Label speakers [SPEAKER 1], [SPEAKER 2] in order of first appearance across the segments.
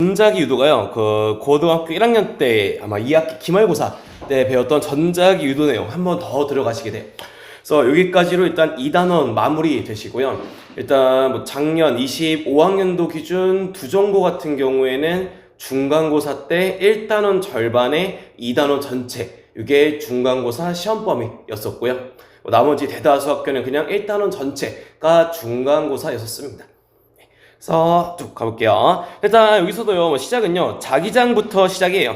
[SPEAKER 1] 전자기 유도가요. 그 고등학교 1학년 때 아마 2학기 기말고사 때 배웠던 전자기 유도 내용 한 번 더 들어가시게 돼요. 그래서 여기까지로 일단 2단원 마무리 되시고요. 일단 뭐 작년 25학년도 기준 부전고 같은 경우에는 중간고사 때 1단원 절반에 2단원 전체 이게 중간고사 시험 범위였었고요. 나머지 대다수 학교는 그냥 1단원 전체가 중간고사였었습니다. 그래서 쭉 가볼게요. 일단 여기서도요, 시작은요, 자기장부터 시작이에요.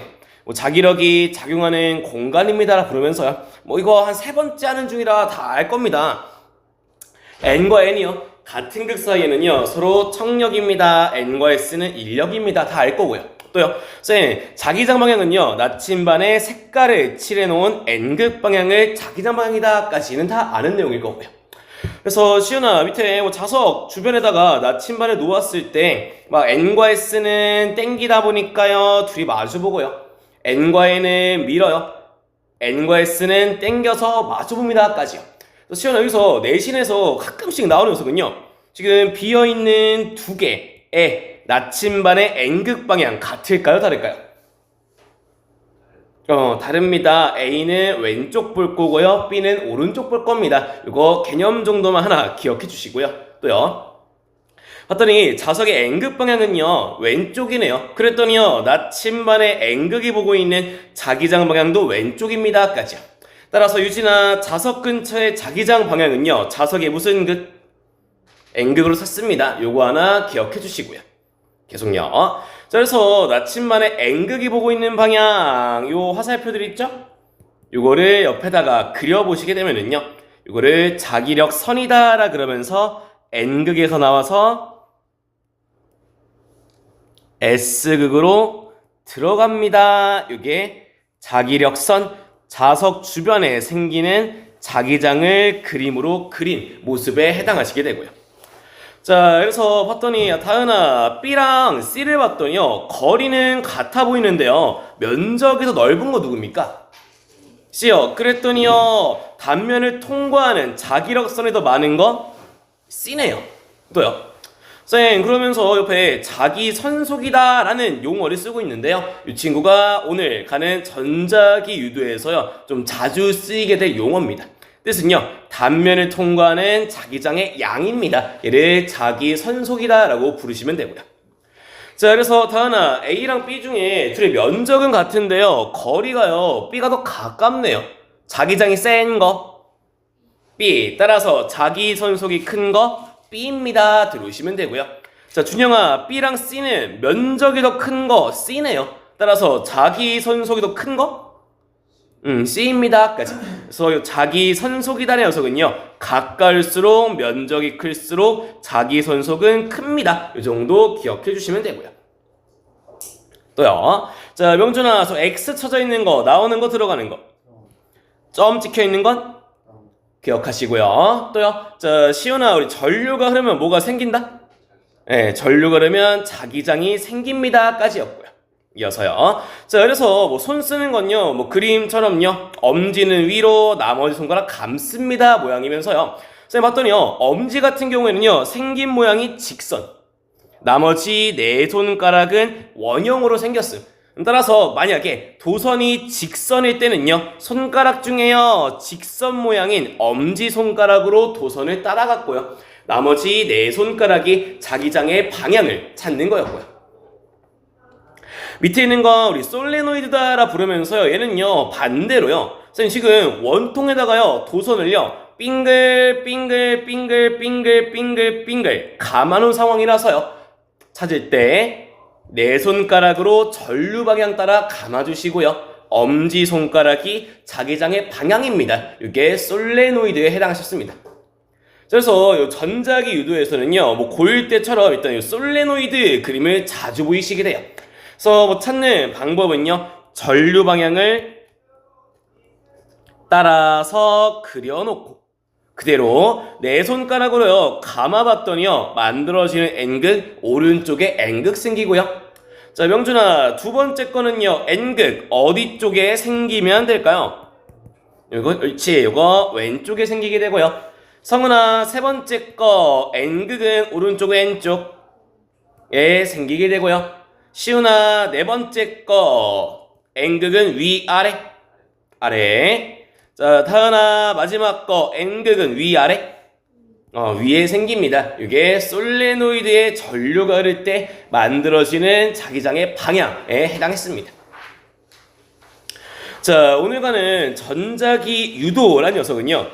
[SPEAKER 1] 자기력이 작용하는 공간입니다. 부르면서요. 이거 한 세 번째 하는 중이라 다 알 겁니다. N과 N이요. 같은 극 사이에는요, 서로 청력입니다. N과 S는 인력입니다. 다 알 거고요. 또요, 쌤, 자기장 방향은요, 나침반에 색깔을 칠해놓은 N극 방향을 자기장 방향이다까지는 다 아는 내용일 거고요. 그래서 시윤아 밑에 자석 주변에다가 나침반을 놓았을 때 막 N과 S는 땡기다 보니까요 둘이 마주보고요, N과 N은 밀어요, N과 S는 땡겨서 마주봅니다 까지요. 시윤아 여기서 내신에서 가끔씩 나오는 녀석은요, 지금 비어있는 두 개의 나침반의 N극 방향 같을까요 다를까요? 다릅니다. A는 왼쪽 볼 거고요. B는 오른쪽 볼 겁니다. 이거 개념 정도만 하나 기억해 주시고요. 또요. 봤더니 자석의 N극 방향은요, 왼쪽이네요. 그랬더니요, 나침반의 N극이 보고 있는 자기장 방향도 왼쪽입니다. 까지요. 따라서 유진아, 자석 근처의 자기장 방향은요, 자석의 무슨 극? N극으로 샀습니다. 요거 하나 기억해 주시고요. 계속요. 자, 그래서 나침반의 N극이 보고 있는 방향, 요 화살표들 있죠? 요거를 옆에다가 그려보시게 되면은요, 요거를 자기력 선이다라 그러면서 N극에서 나와서 S극으로 들어갑니다. 요게 자기력 선, 자석 주변에 생기는 자기장을 그림으로 그린 모습에 해당하시게 되고요. 자, 그래서 봤더니 다은아, B랑 C를 봤더니요, 거리는 같아 보이는데요, 면적이 더 넓은 거 누굽니까? C요. 그랬더니요, 단면을 통과하는 자기력선이 더 많은 거 C네요. 또요, 쌤, 그러면서 옆에 자기선속이다 라는 용어를 쓰고 있는데요, 이 친구가 오늘 가는 전자기 유도에서요 좀 자주 쓰이게 될 용어입니다. 뜻은요, 단면을 통과하는 자기장의 양입니다. 얘를 자기선속이다 라고 부르시면 되고요. 자, 그래서 다은아, A랑 B 중에 둘의 면적은 같은데요, 거리가요, B가 더 가깝네요. 자기장이 센 거 B, 따라서 자기선속이 큰 거 B입니다. 들어오시면 되고요. 자, 준영아, B랑 C는 면적이 더 큰 거 C네요. 따라서 자기선속이 더 큰 거 C입니다. 까지. 그래서 자기선속이다의 녀석은요, 가까울수록 면적이 클수록 자기선속은 큽니다. 이 정도 기억해 주시면 되고요. 또요, 자, 명준아, 저 X 쳐져 있는 거, 나오는 거, 들어가는 거, 점 찍혀 있는 건 기억하시고요. 또요, 자, 시온아, 우리 전류가 흐르면 뭐가 생긴다? 네, 전류가 흐르면 자기장이 생깁니다. 까지였고요. 이어서요. 자, 그래서 손 쓰는 건요, 그림처럼요, 엄지는 위로, 나머지 손가락 감습니다. 모양이면서요. 쌤 봤더니요, 엄지 같은 경우에는요, 생긴 모양이 직선, 나머지 네 손가락은 원형으로 생겼음. 따라서 만약에 도선이 직선일 때는요, 손가락 중에요, 직선 모양인 엄지손가락으로 도선을 따라갔고요, 나머지 네 손가락이 자기장의 방향을 찾는 거였고요. 밑에 있는 거 우리 솔레노이드다라 부르면서요, 얘는요 반대로요, 선생님 지금 원통에다가요 도선을요 빙글 빙글 빙글 빙글 빙글 빙글 감아놓은 상황이라서요, 찾을 때 네 손가락으로 전류 방향 따라 감아주시고요, 엄지손가락이 자기장의 방향입니다. 이게 솔레노이드에 해당하셨습니다. 그래서 이 전자기 유도에서는요, 고1 때처럼 일단 이 솔레노이드 그림을 자주 보이시게 돼요. 그래서 찾는 방법은요, 전류 방향을 따라서 그려놓고 그대로 네 손가락으로요 감아봤더니요, 만들어지는 N극, 오른쪽에 N극 생기고요. 자, 명준아, 두 번째 거는요, N극 어디 쪽에 생기면 될까요? 요거, 그렇지, 요거 왼쪽에 생기게 되고요. 성은아, 세 번째 거 N극은 오른쪽 왼쪽에 생기게 되고요. 시우나 네 번째 거 N극은 위아래 아래. 자 다은아 마지막 거 N극은 위아래 위에 생깁니다. 이게 솔레노이드의 전류가 흐를 때 만들어지는 자기장의 방향에 해당했습니다. 자 오늘과는 전자기 유도란 녀석은요,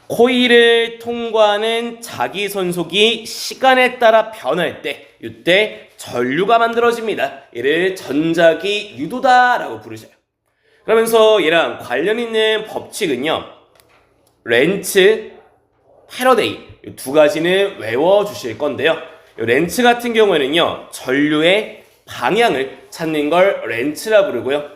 [SPEAKER 1] 코일을 통과하는 자기선속이 시간에 따라 변할 때 이때 전류가 만들어집니다. 이를 전자기 유도다 라고 부르셔요. 그러면서 얘랑 관련 있는 법칙은요, 렌츠, 패러데이 이 두 가지는 외워주실 건데요, 렌츠 같은 경우에는요 전류의 방향을 찾는 걸 렌츠라 부르고요,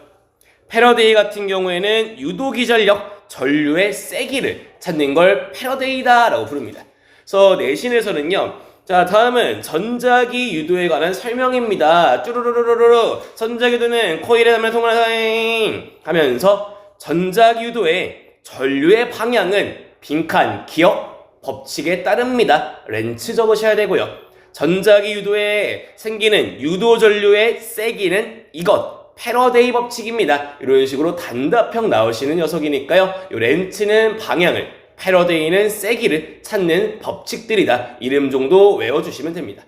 [SPEAKER 1] 패러데이 같은 경우에는 유도기전력, 전류의 세기를 찾는 걸 패러데이다 라고 부릅니다. 그래서 내신에서는요, 자 다음은 전자기 유도에 관한 설명입니다. 쭈루루루루루 전자기 유도는 코일에 담는 통과하는 하면서 전자기 유도의 전류의 방향은 빈칸 기억 법칙에 따릅니다. 렌츠 적으셔야 되고요. 전자기 유도에 생기는 유도 전류의 세기는 이것 패러데이 법칙입니다. 이런 식으로 단답형 나오시는 녀석이니까요, 요 렌츠는 방향을, 패러데이는 세기를 찾는 법칙들이다. 이름 정도 외워주시면 됩니다.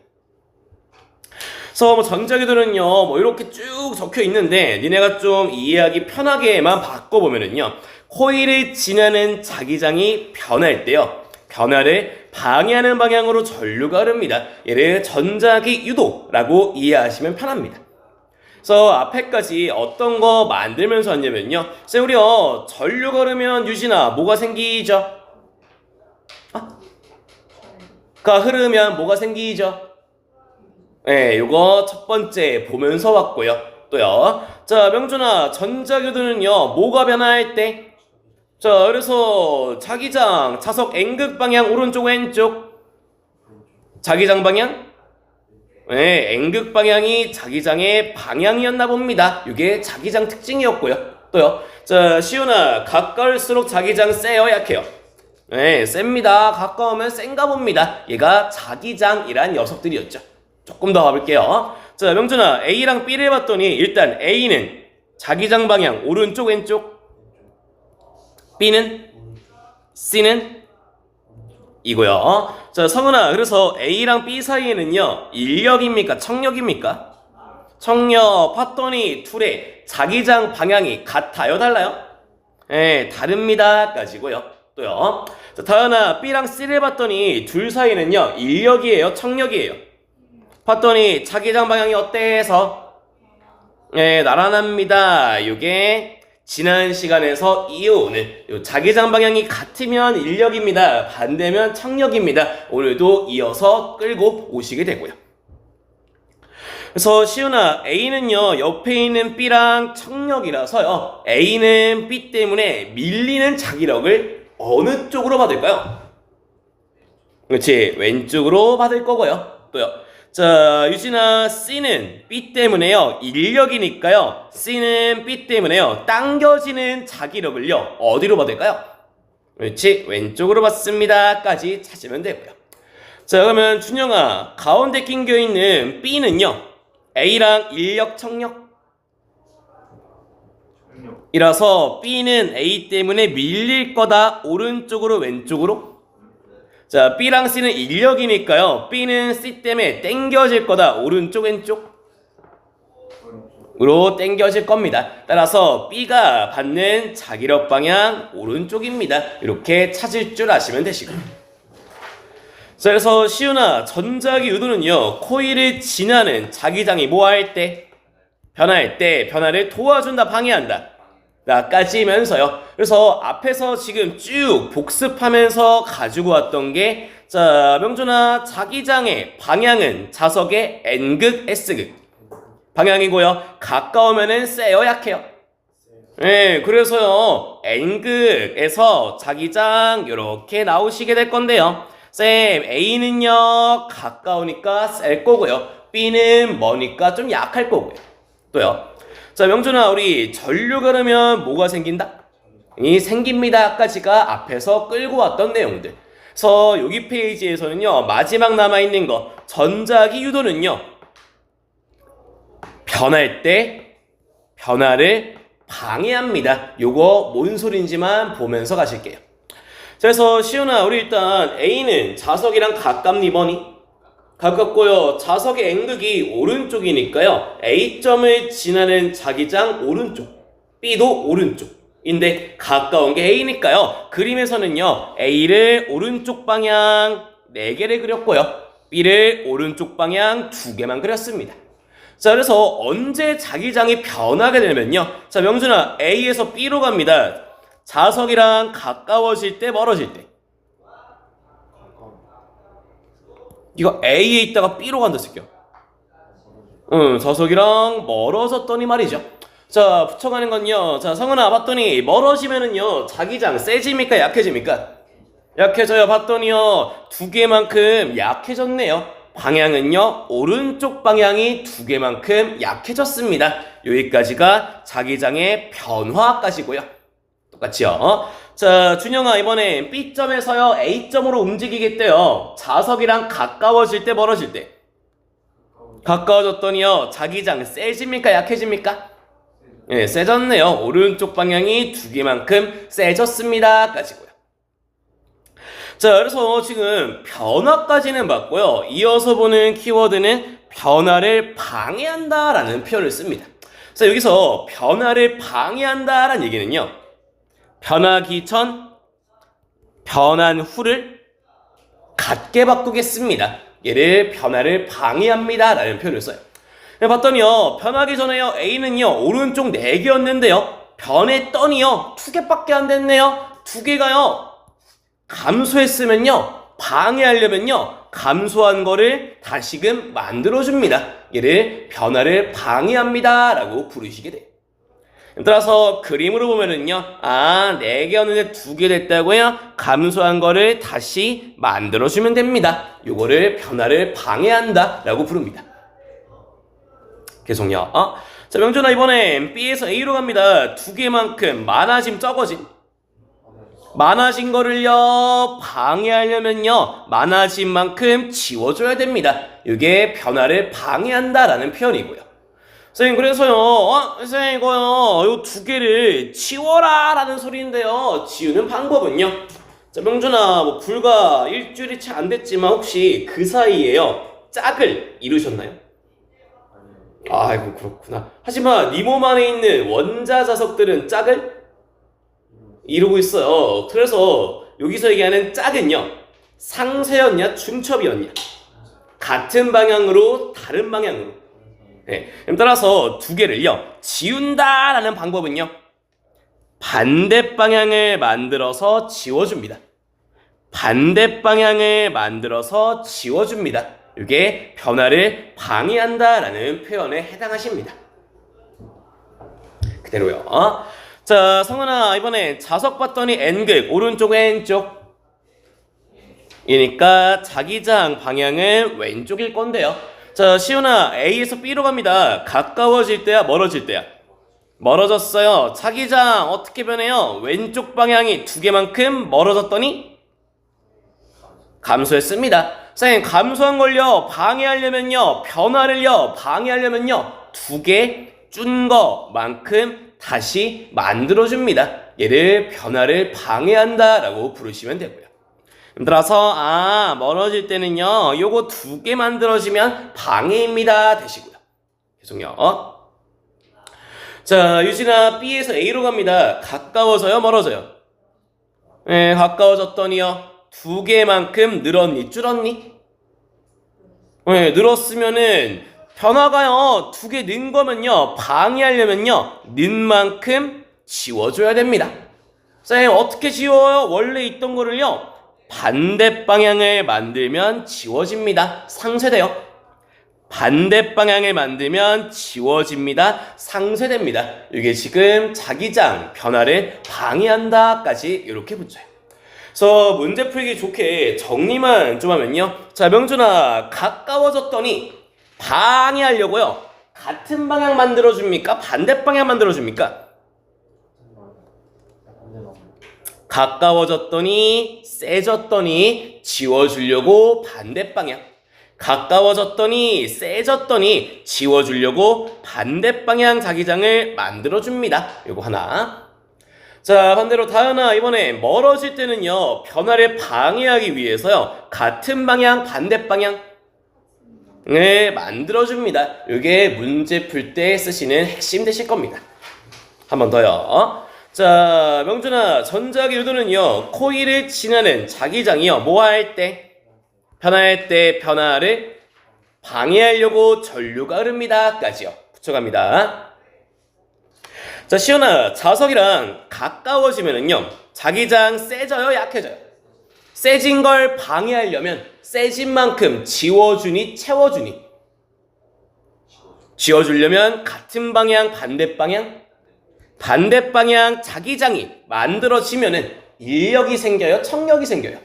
[SPEAKER 1] 그래서 뭐 전자기도는요 뭐 이렇게 쭉 적혀 있는데, 니네가 좀 이해하기 편하게만 바꿔보면은요, 코일을 지나는 자기장이 변할 때요, 변화를 방해하는 방향으로 전류가 흐릅니다. 얘를 전자기 유도라고 이해하시면 편합니다. 그래서 앞에까지 어떤 거 만들면서 하냐면요, 우리요 전류가 흐르면 유진아 뭐가 생기죠? 가 흐르면 뭐가 생기죠? 네, 요거 첫 번째 보면서 왔고요. 또요, 자 명준아 전자기도는요 뭐가 변화할 때? 자 그래서 자기장 자석 N극 방향 오른쪽 왼쪽? 자기장 방향? 네, N극 방향이 자기장의 방향이었나 봅니다. 이게 자기장 특징이었고요. 또요, 자 시훈아 가까울수록 자기장 세요 약해요? 네, 셉니다. 가까우면 센가 봅니다. 얘가 자기장이란 녀석들이었죠. 조금 더 가볼게요. 자 명준아 A랑 B를 봤더니 일단 A는 자기장 방향 오른쪽 왼쪽? B는? C는? 이고요. 자 성은아, 그래서 A랑 B 사이에는요 인력입니까 청력입니까? 청력. 봤더니 둘의 자기장 방향이 같아요 달라요? 네, 다릅니다 까지고요. 또요, 자 다은아 B랑 C를 봤더니 둘 사이는요 인력이에요 청력이에요? 봤더니 자기장 방향이 어때서? 네, 나란합니다. 요게 지난 시간에서 이어오는 자기장 방향이 같으면 인력입니다. 반대면 청력입니다. 오늘도 이어서 끌고 오시게 되고요. 그래서 시훈아 A는요 옆에 있는 B랑 청력이라서요, A는 B 때문에 밀리는 자기력을 어느 쪽으로 받을까요? 그렇지, 왼쪽으로 받을 거고요. 또요, 자 유진아 C는 B 때문에요 인력이니까요, C는 B 때문에요 당겨지는 자기력을요 어디로 받을까요? 그렇지, 왼쪽으로 받습니다 까지 찾으면 되고요. 자 그러면 준영아 가운데 낑겨있는 B는요 A랑 인력 청력 이라서 B는 A 때문에 밀릴 거다. 오른쪽으로 왼쪽으로? 자 B랑 C는 인력이니까요 B는 C 때문에 땡겨질 거다. 오른쪽 왼쪽? 으로 땡겨질 겁니다. 따라서 B가 받는 자기력 방향 오른쪽입니다. 이렇게 찾을 줄 아시면 되시고, 자 그래서 시훈아 전자기 유도는요 코일을 지나는 자기장이 뭐 할 때? 변화할 때 변화를 도와준다 방해한다 까지면서요. 그래서 앞에서 지금 쭉 복습하면서 가지고 왔던 게, 자 명준아 자기장의 방향은 자석의 N극 S극 방향이고요. 가까우면은 세요 약해요? 네, 그래서요 N극에서 자기장 이렇게 나오시게 될 건데요, 쌤 A는요 가까우니까 셀 거고요, B는 머니까 좀 약할 거고요. 또요, 자 명준아 우리 전류가 흐르면 뭐가 생긴다? 이 생깁니다 까지가 앞에서 끌고 왔던 내용들. 그래서 여기 페이지에서는요 마지막 남아있는 거 전자기 유도는요 변할 때 변화를 방해합니다. 요거 뭔 소린지만 보면서 가실게요. 그래서 시훈아, 우리 일단 A는 자석이랑 가깝니 뭐니? 가깝고요. 자석의 N극이 오른쪽이니까요. A점을 지나는 자기장 오른쪽, B도 오른쪽인데 가까운 게 A니까요. 그림에서는요. A를 오른쪽 방향 4개를 그렸고요. B를 오른쪽 방향 2개만 그렸습니다. 자, 그래서 언제 자기장이 변하게 되면요. 자, 명준아, A에서 B로 갑니다. 자석이랑 가까워질 때, 멀어질 때. 이거 A에 있다가 B로 간다 쓸게요. 자석이랑 멀어졌더니 말이죠. 자, 붙여가는 건요. 자, 성은아, 봤더니 멀어지면은요. 자기장 세집니까? 약해집니까? 약해져요. 봤더니요. 2개만큼 약해졌네요. 방향은요. 오른쪽 방향이 2개만큼 약해졌습니다. 여기까지가 자기장의 변화까지고요. 똑같이요. 자, 준영아, 이번엔 B점에서요 A점으로 움직이겠대요. 자석이랑 가까워질 때, 멀어질 때. 가까워졌더니요 자기장 세집니까? 약해집니까? 예, 세졌네요. 오른쪽 방향이 2개만큼 세졌습니다. 까지고요. 자, 그래서 지금 변화까지는 봤고요. 이어서 보는 키워드는 변화를 방해한다 라는 표현을 씁니다. 자, 여기서 변화를 방해한다 라는 얘기는요. 변하기 전, 변한 후를 같게 바꾸겠습니다. 얘를 변화를 방해합니다 라는 표현을 써요. 봤더니요. 변하기 전에요. A는요. 오른쪽 4개였는데요. 변했더니요. 2개밖에 안 됐네요. 2개가요. 감소했으면요. 방해하려면요. 감소한 거를 다시금 만들어줍니다. 얘를 변화를 방해합니다 라고 부르시게 돼요. 따라서 그림으로 보면은요. 4개였는데 2개 됐다고요? 감소한 거를 다시 만들어주면 됩니다. 요거를 변화를 방해한다 라고 부릅니다. 계속요. 자, 명준아, 이번엔 B에서 A로 갑니다. 2개만큼 많아짐, 적어짐. 많아진 거를요 방해하려면요 많아진 만큼 지워줘야 됩니다. 이게 변화를 방해한다 라는 표현이고요. 선생님, 그래서요 선생님, 이거요 요 2개를 지워라 라는 소리인데요. 지우는 방법은요. 자, 명준아, 뭐 불과 일주일이 채 안 됐지만 혹시 그 사이에요 짝을 이루셨나요? 아이고, 그렇구나. 하지만 네 몸 안에 있는 원자 자석들은 짝을 이루고 있어요. 그래서 여기서 얘기하는 짝은요 상쇄였냐 중첩이었냐, 같은 방향으로 다른 방향으로. 네. 따라서 2개를요 지운다 라는 방법은요 반대 방향을 만들어서 지워줍니다. 반대 방향을 만들어서 지워줍니다. 이게 변화를 방해한다 라는 표현에 해당하십니다. 그대로요. 자, 성은아, 이번에 자석 봤더니 N극, 오른쪽 왼쪽 이니까 자기장 방향은 왼쪽일 건데요. 자, 시훈아, A에서 B로 갑니다. 가까워질 때야, 멀어질 때야? 멀어졌어요. 자기장 어떻게 변해요? 왼쪽 방향이 2개만큼 멀어졌더니 감소했습니다. 선생님, 감소한 걸요 방해하려면요, 변화를요 방해하려면요 2개 준 거만큼 다시 만들어줍니다. 얘를 변화를 방해한다 라고 부르시면 되고요. 따라서 멀어질 때는요 요거 2개 만들어지면 방해입니다 되시고요. 계속요. 자, 유진아, B에서 A로 갑니다. 가까워져요, 멀어져요? 네, 가까워졌더니요 2개만큼 늘었니, 줄었니? 네, 늘었으면은 변화가요 2개 는 거면요 방해하려면요 는 만큼 지워줘야 됩니다. 선생님, 어떻게 지워요? 원래 있던 거를요 반대 방향을 만들면 지워집니다. 상쇄돼요. 반대 방향을 만들면 지워집니다. 상쇄됩니다. 이게 지금 자기장 변화를 방해한다까지 이렇게 붙여요. 그래서 문제 풀기 좋게 정리만 좀 하면요. 자, 명준아, 가까워졌더니 방해하려고요 같은 방향 만들어줍니까? 반대 방향 만들어줍니까? 가까워졌더니 세졌더니 지워주려고 반대 방향. 가까워졌더니 세졌더니 지워주려고 반대 방향 자기장을 만들어줍니다. 요거 하나. 자, 반대로 다은아, 이번에 멀어질 때는요, 변화를 방해하기 위해서요, 같은 방향, 반대 방향 을 만들어줍니다. 이게 문제 풀 때 쓰시는 핵심 되실 겁니다. 한 번 더요. 자, 명준아, 전자기 유도는요, 코일을 지나는 자기장이요, 뭐 할 때? 변화할 때 변화를 방해하려고 전류가 흐릅니다. 까지요. 붙여갑니다. 자, 시연아, 자석이랑 가까워지면은요, 자기장 세져요, 약해져요? 세진 걸 방해하려면 세진 만큼 지워주니, 채워주니? 지워주려면 같은 방향, 반대 방향? 반대 방향 자기장이 만들어지면은 인력이 생겨요, 청력이 생겨요?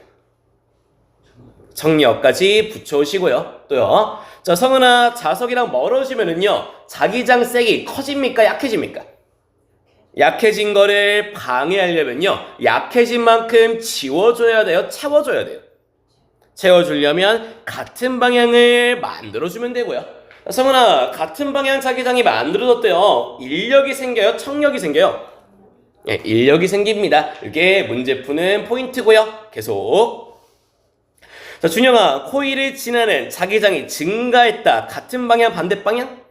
[SPEAKER 1] 청력까지 붙여오시고요. 또요. 자, 성은아, 자석이랑 멀어지면은요, 자기장 색이 커집니까, 약해집니까? 약해진 거를 방해하려면요, 약해진 만큼 지워줘야 돼요, 채워줘야 돼요? 채워주려면 같은 방향을 만들어주면 되고요. 성은아, 같은 방향 자기장이 만들어졌대요. 인력이 생겨요, 청력이 생겨요? 예, 인력이 생깁니다. 이게 문제 푸는 포인트고요. 계속. 자, 준영아, 코일을 지나는 자기장이 증가했다. 같은 방향, 반대 방향?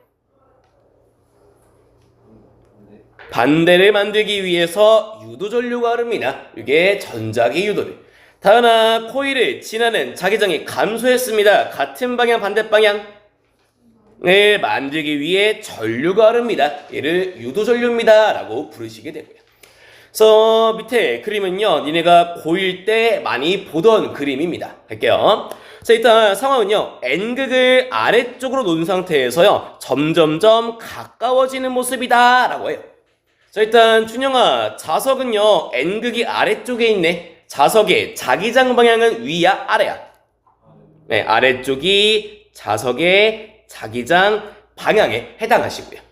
[SPEAKER 1] 반대를 만들기 위해서 유도전류가 흐릅니다. 이게 전자기 유도를. 다은아, 코일을 지나는 자기장이 감소했습니다. 같은 방향, 반대 방향을 만들기 위해 전류가 흐릅니다. 얘를 유도전류입니다. 라고 부르시게 되고요. 그래서 밑에 그림은요, 니네가 고1 때 많이 보던 그림입니다. 할게요. 자, 일단 상황은요, N극을 아래쪽으로 놓은 상태에서요, 점점점 가까워지는 모습이다 라고 해요. 자, 일단 준영아, 자석은요, N극이 아래쪽에 있네. 자석의 자기장 방향은 위야, 아래야? 네, 아래쪽이 자석의 자기장 방향에 해당하시고요.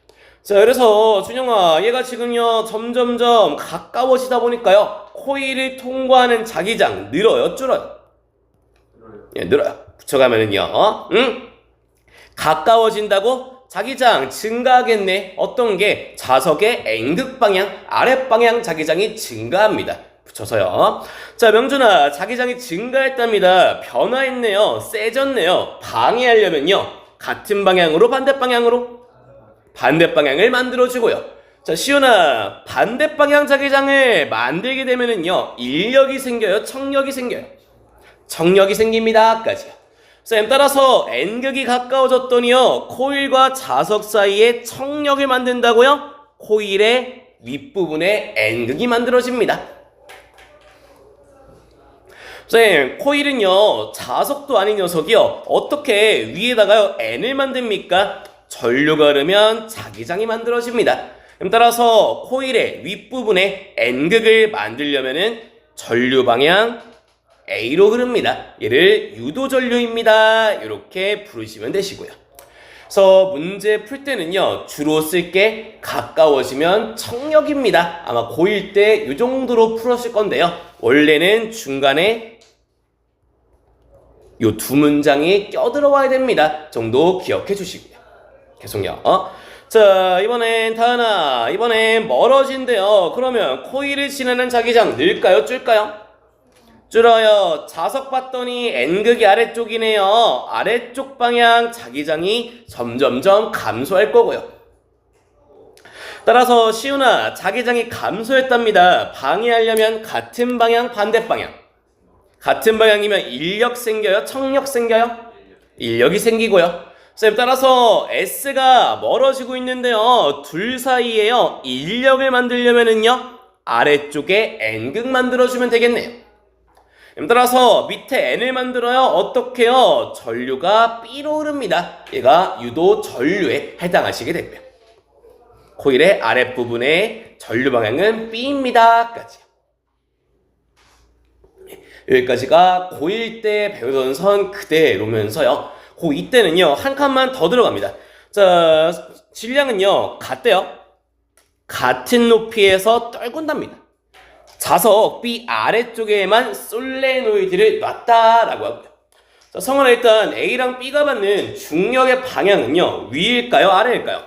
[SPEAKER 1] 자, 그래서 준영아, 얘가 지금요, 점점점 가까워지다 보니까요, 코일을 통과하는 자기장 늘어요, 줄어요? 예, 늘어요. 붙여가면은요, 가까워진다고 자기장 증가하겠네. 어떤 게? 자석의 N극 방향, 아랫 방향 자기장이 증가합니다. 붙여서요. 자, 명준아, 자기장이 증가했답니다. 변화했네요. 세졌네요. 방해하려면요, 같은 방향으로, 반대 방향으로? 반대 방향을 만들어주고요. 자, 시훈아, 반대 방향 자기장을 만들게 되면은요, 인력이 생겨요, 청력이 생겨요? 청력이 생깁니다. 까지요. 쌤, 따라서 N극이 가까워졌더니요, 코일과 자석 사이에 청력을 만든다고요? 코일의 윗부분에 N극이 만들어집니다. 쌤, 코일은요, 자석도 아닌 녀석이요, 어떻게 위에다가요, N을 만듭니까? 전류가 흐르면 자기장이 만들어집니다. 따라서 코일의 윗부분에 N극을 만들려면은 전류 방향 A로 흐릅니다. 얘를 유도전류입니다. 이렇게 부르시면 되시고요. 그래서 문제 풀 때는요, 주로 쓸 게 가까워지면 청력입니다. 아마 고1 때 이 정도로 풀었을 건데요. 원래는 중간에 요 두 문장이 껴들어와야 됩니다. 정도 기억해 주시고요. 계속요. 자, 이번엔 다은아, 이번엔 멀어진대요. 그러면 코일을 지나는 자기장 늘까요, 줄까요? 줄어요. 자석 봤더니 N극이 아래쪽이네요. 아래쪽 방향 자기장이 점점점 감소할 거고요. 따라서 시훈아, 자기장이 감소했답니다. 방해하려면 같은 방향, 반대 방향. 같은 방향이면 인력 생겨요, 청력 생겨요? 인력이 생기고요. 쌤, 따라서 S가 멀어지고 있는데요, 둘 사이에요, 인력을 만들려면은요, 아래쪽에 N극 만들어주면 되겠네요. 따라서 밑에 N을 만들어요. 어떻게요? 전류가 B로 흐릅니다. 얘가 유도 전류에 해당하시게 되고요. 코일의 아랫부분의 전류 방향은 B입니다. 까지. 여기까지가 고1 때 배우던 선 그대로면서요, 고2 때는요, 한 칸만 더 들어갑니다. 자, 질량은요, 같대요. 같은 높이에서 떨군답니다. 자석 B 아래쪽에만 솔레노이드를 놨다라고 하고요. 자, 성은아 일단 A랑 B가 받는 중력의 방향은요. 위일까요? 아래일까요?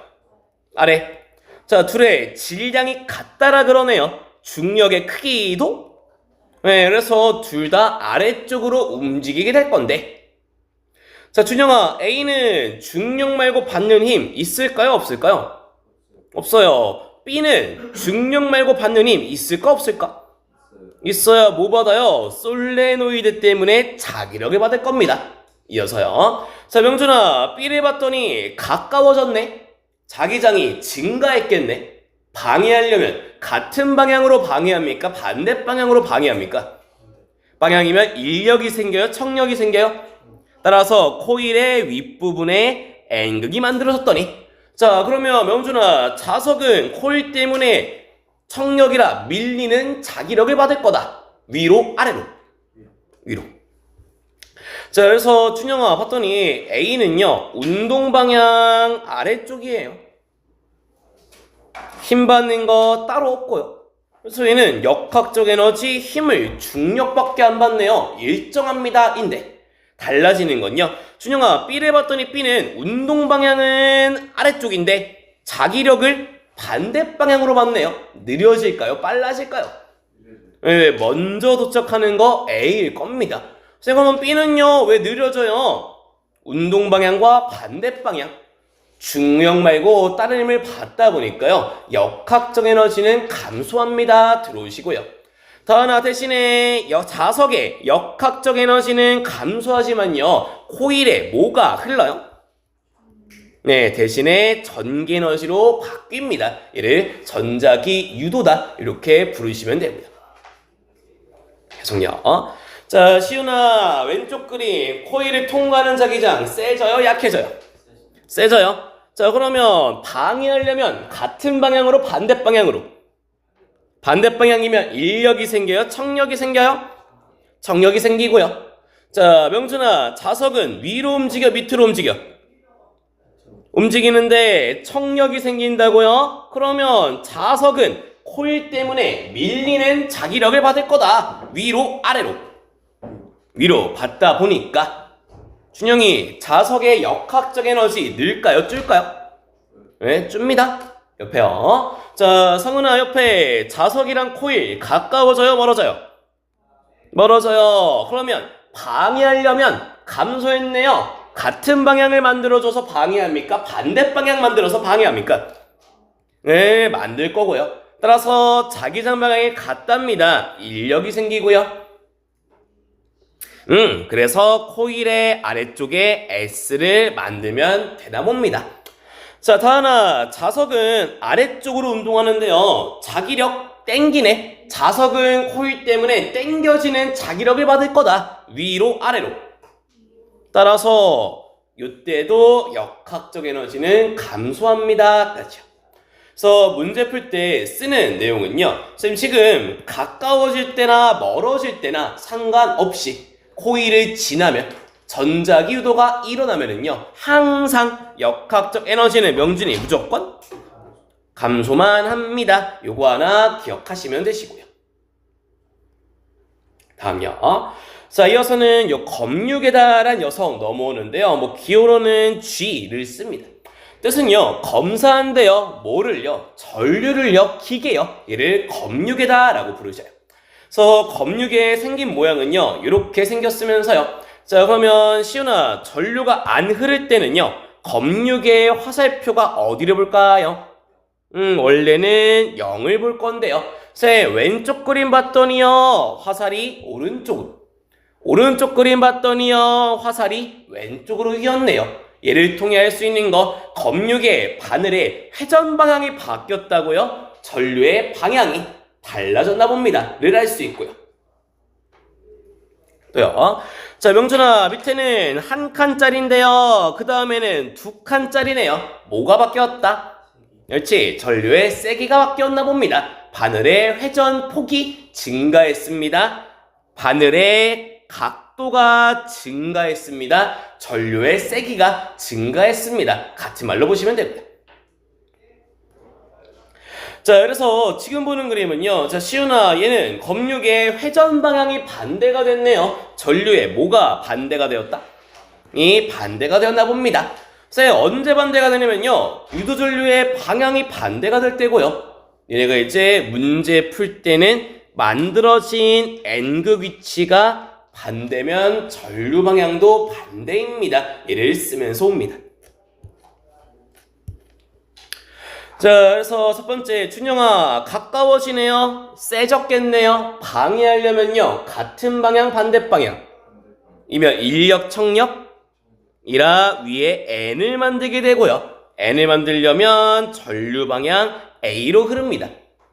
[SPEAKER 1] 아래. 자, 둘의 질량이 같다라 그러네요. 중력의 크기도? 네, 그래서 둘 다 아래쪽으로 움직이게 될 건데. 자, 준영아, A는 중력 말고 받는 힘 있을까요? 없을까요? 없어요. B는 중력 말고 받는 힘 있을까? 없을까? 있어야 뭐 받아요? 솔레노이드 때문에 자기력을 받을 겁니다. 이어서요. 자, 명준아, B를 봤더니 가까워졌네. 자기장이 증가했겠네. 방해하려면 같은 방향으로 방해합니까? 반대 방향으로 방해합니까? 방향이면 인력이 생겨요? 청력이 생겨요? 따라서 코일의 윗부분에 N극이 만들어졌더니, 자, 그러면 명준아, 자석은 코일 때문에 청력이라 밀리는 자기력을 받을 거다. 위로, 아래로. 위로. 자, 그래서 준영아 봤더니 A는요, 운동 방향 아래쪽이에요. 힘 받는 거 따로 없고요. 그래서 얘는 역학적 에너지 힘을 중력밖에 안 받네요. 일정합니다. 인데 달라지는 건요. 준영아, B를 봤더니 B는 운동 방향은 아래쪽인데 자기력을 반대 방향으로 받네요. 느려질까요? 빨라질까요? 네, 먼저 도착하는 거 A일 겁니다. 그러면 B는요, 왜 느려져요? 운동 방향과 반대 방향. 중력 말고 다른 힘을 받다 보니까요, 역학적 에너지는 감소합니다. 들어오시고요. 더 하나 대신에 자석의 역학적 에너지는 감소하지만요, 코일에 뭐가 흘러요? 네, 대신에 전기 에너지로 바뀝니다. 이를 전자기 유도다 이렇게 부르시면 됩니다. 계속요. 자, 시윤아, 왼쪽 그림 코일을 통과하는 자기장 세져요? 약해져요? 세져요. 자, 그러면 방해하려면 같은 방향으로 반대 방향으로. 반대 방향이면 인력이 생겨요? 청력이 생겨요? 청력이 생기고요. 자, 명준아, 자석은 위로 움직여 밑으로 움직여? 움직이는데 청력이 생긴다고요? 그러면 자석은 코일 때문에 밀리는 자기력을 받을 거다. 위로 아래로. 위로 받다 보니까 준영이 자석의 역학적 에너지 늘까요? 줄까요? 네, 줍니다. 옆에요. 자, 성은아, 옆에 자석이랑 코일 가까워져요? 멀어져요? 멀어져요. 그러면 방해하려면 감소했네요. 같은 방향을 만들어줘서 방해합니까? 반대 방향 만들어서 방해합니까? 네, 만들 거고요. 따라서 자기장 방향이 같답니다. 인력이 생기고요. 그래서 코일의 아래쪽에 S를 만들면 되나 봅니다. 자, 더 하나, 자석은 아래쪽으로 운동하는데요. 자기력 땡기네. 자석은 코일 때문에 땡겨지는 자기력을 받을 거다. 위로 아래로. 따라서 이때도 역학적 에너지는 감소합니다. 그렇죠. 그래서 문제 풀 때 쓰는 내용은요. 선생님 지금 가까워질 때나 멀어질 때나 상관없이 코일을 지나면 전자기 유도가 일어나면은요. 항상 역학적 에너지는 명준이 무조건 감소만 합니다. 요거 하나 기억하시면 되시고요. 다음요. 자, 이어서는 요 검육에다란 녀석 넘어오는데요. 뭐 기호로는 G를 씁니다. 뜻은요, 검사한데요, 뭐를요? 전류를요, 기계요. 얘를 검육에다라고 부르셔요. 그래서 검육에 생긴 모양은요, 이렇게 생겼으면서요. 자, 그러면 시윤아, 전류가 안 흐를 때는요, 검육의 화살표가 어디를 볼까요? 원래는 0을 볼 건데요. 왼쪽 그림 봤더니요, 화살이 오른쪽으로. 오른쪽 그림 봤더니요, 화살이 왼쪽으로 휘었네요. 얘를 통해 할 수 있는 거, 검육의 바늘의 회전 방향이 바뀌었다고요? 전류의 방향이 달라졌나 봅니다. 를 알 수 있고요. 또요. 자, 명준아, 밑에는 한 칸짜리인데요. 그 다음에는 두 칸짜리네요. 뭐가 바뀌었다? 그렇지, 전류의 세기가 바뀌었나 봅니다. 바늘의 회전 폭이 증가했습니다. 바늘의 각도가 증가했습니다. 전류의 세기가 증가했습니다. 같은 말로 보시면 됩니다. 자, 그래서 지금 보는 그림은요. 자, 시윤아, 얘는 검육의 회전 방향이 반대가 됐네요. 전류의 뭐가 반대가 되었다? 방향이 반대가 되었나 봅니다. 쌤, 언제 반대가 되냐면요, 유도전류의 방향이 반대가 될 때고요, 얘네가 이제 문제 풀 때는 만들어진 N극 위치가 반대면 전류 방향도 반대입니다. 얘를 쓰면서 옵니다. 자, 그래서 첫 번째, 준영아, 가까워지네요? 세졌겠네요? 방해하려면요, 같은 방향, 반대 방향 이면 인력, 청력 이라 위에 N을 만들게 되고요, N을 만들려면 전류 방향 A로 흐릅니다.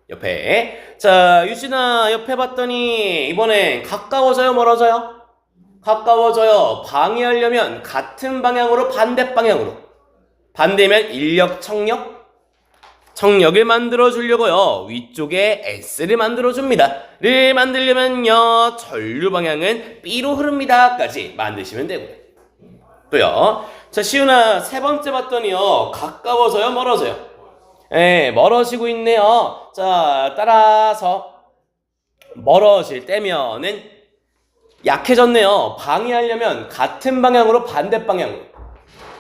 [SPEAKER 1] 옆에. 자, 유진아, 옆에 봤더니 이번엔 가까워져요, 멀어져요? 가까워져요. 방해하려면 같은 방향으로, 반대 방향으로. 반대면 인력, 청력. 청력을 만들어 주려고요, 위쪽에 S를 만들어 줍니다. 를 만들려면요, 전류 방향은 B로 흐릅니다 까지 만드시면 되고요. 또요, 자, 시훈아, 세 번째 봤더니요, 가까워져요, 멀어져요? 멀어지고 있네요. 자, 따라서 멀어질 때면은 약해졌네요. 방해하려면 같은 방향으로, 반대 방향으로.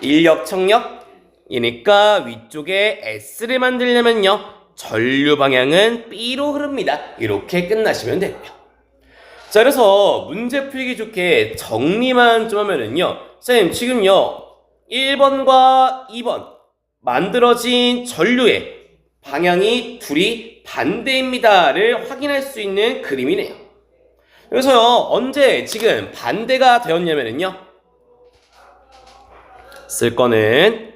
[SPEAKER 1] 인력, 청력 이니까 위쪽에 S를 만들려면요, 전류 방향은 B로 흐릅니다. 이렇게 끝나시면 되고요. 자, 그래서 문제 풀기 좋게 정리만 좀 하면은요, 쌤, 지금요 1번과 2번 만들어진 전류의 방향이 둘이 반대입니다를 확인할 수 있는 그림이네요. 그래서요, 언제 지금 반대가 되었냐면은요, 쓸 거는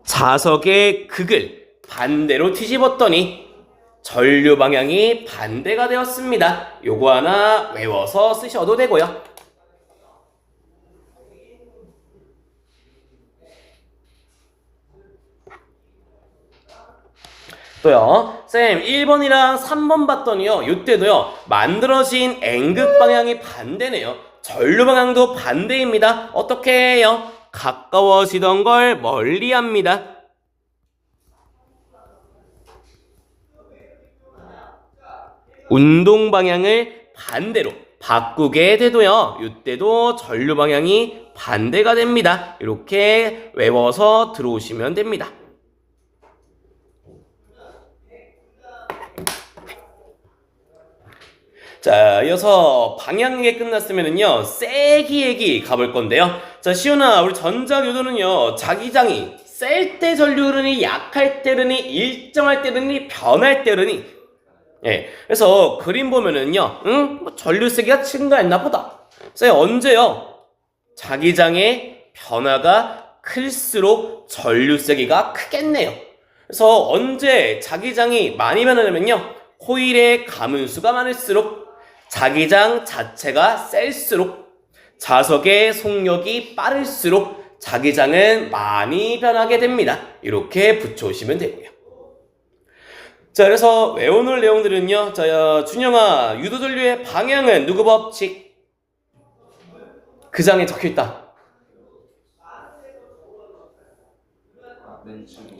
[SPEAKER 1] 자석의 극을 반대로 뒤집었더니 전류 방향이 반대가 되었습니다. 요거 하나 외워서 쓰셔도 되고요. 또요, 쌤, 1번이랑 3번 봤더니요, 요때도요, 만들어진 N극 방향이 반대네요. 전류 방향도 반대입니다. 어떻게 해요? 가까워지던 걸 멀리 합니다. 운동 방향을 반대로 바꾸게 돼도요, 이때도 전류 방향이 반대가 됩니다. 이렇게 외워서 들어오시면 됩니다. 자, 이어서 방향얘기 끝났으면은요, 세기 얘기 가볼 건데요. 자, 시훈아, 우리 전자교도는요, 자기장이 셀 때 전류 흐르니, 약할 때 흐르니, 일정할 때 흐르니, 변할 때 흐르니. 그래서 그림 보면은요, 뭐 전류 세기가 증가했나 보다. 그래서 언제요? 자기장의 변화가 클수록 전류 세기가 크겠네요. 그래서 언제 자기장이 많이 변하냐면요, 코일의 가문수가 많을수록, 자기장 자체가 셀수록, 자석의 속력이 빠를수록 자기장은 많이 변하게 됩니다. 이렇게 붙여오시면 되고요. 자, 그래서 외워놓을 내용들은요, 자, 준영아, 유도전류의 방향은 누구 법칙? 그 장에 적혀있다.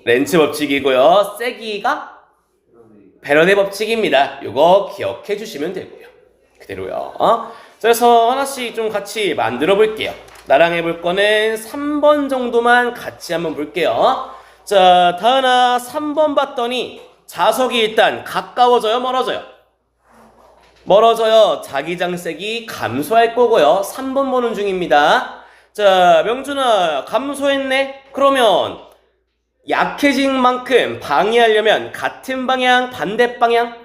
[SPEAKER 1] 렌츠 법칙이고요. 세기가 베러네 법칙입니다. 요거 기억해 주시면 되고요. 그대로요. 자, 그래서 하나씩 좀 같이 만들어 볼게요. 나랑 해볼 거는 3번 정도만 같이 한번 볼게요. 자, 다은아, 3번 봤더니 자석이 일단 가까워져요, 멀어져요? 멀어져요. 자기장색이 감소할 거고요. 3번 보는 중입니다. 자, 명준아, 감소했네? 그러면 약해진 만큼 방해하려면 같은 방향, 반대 방향?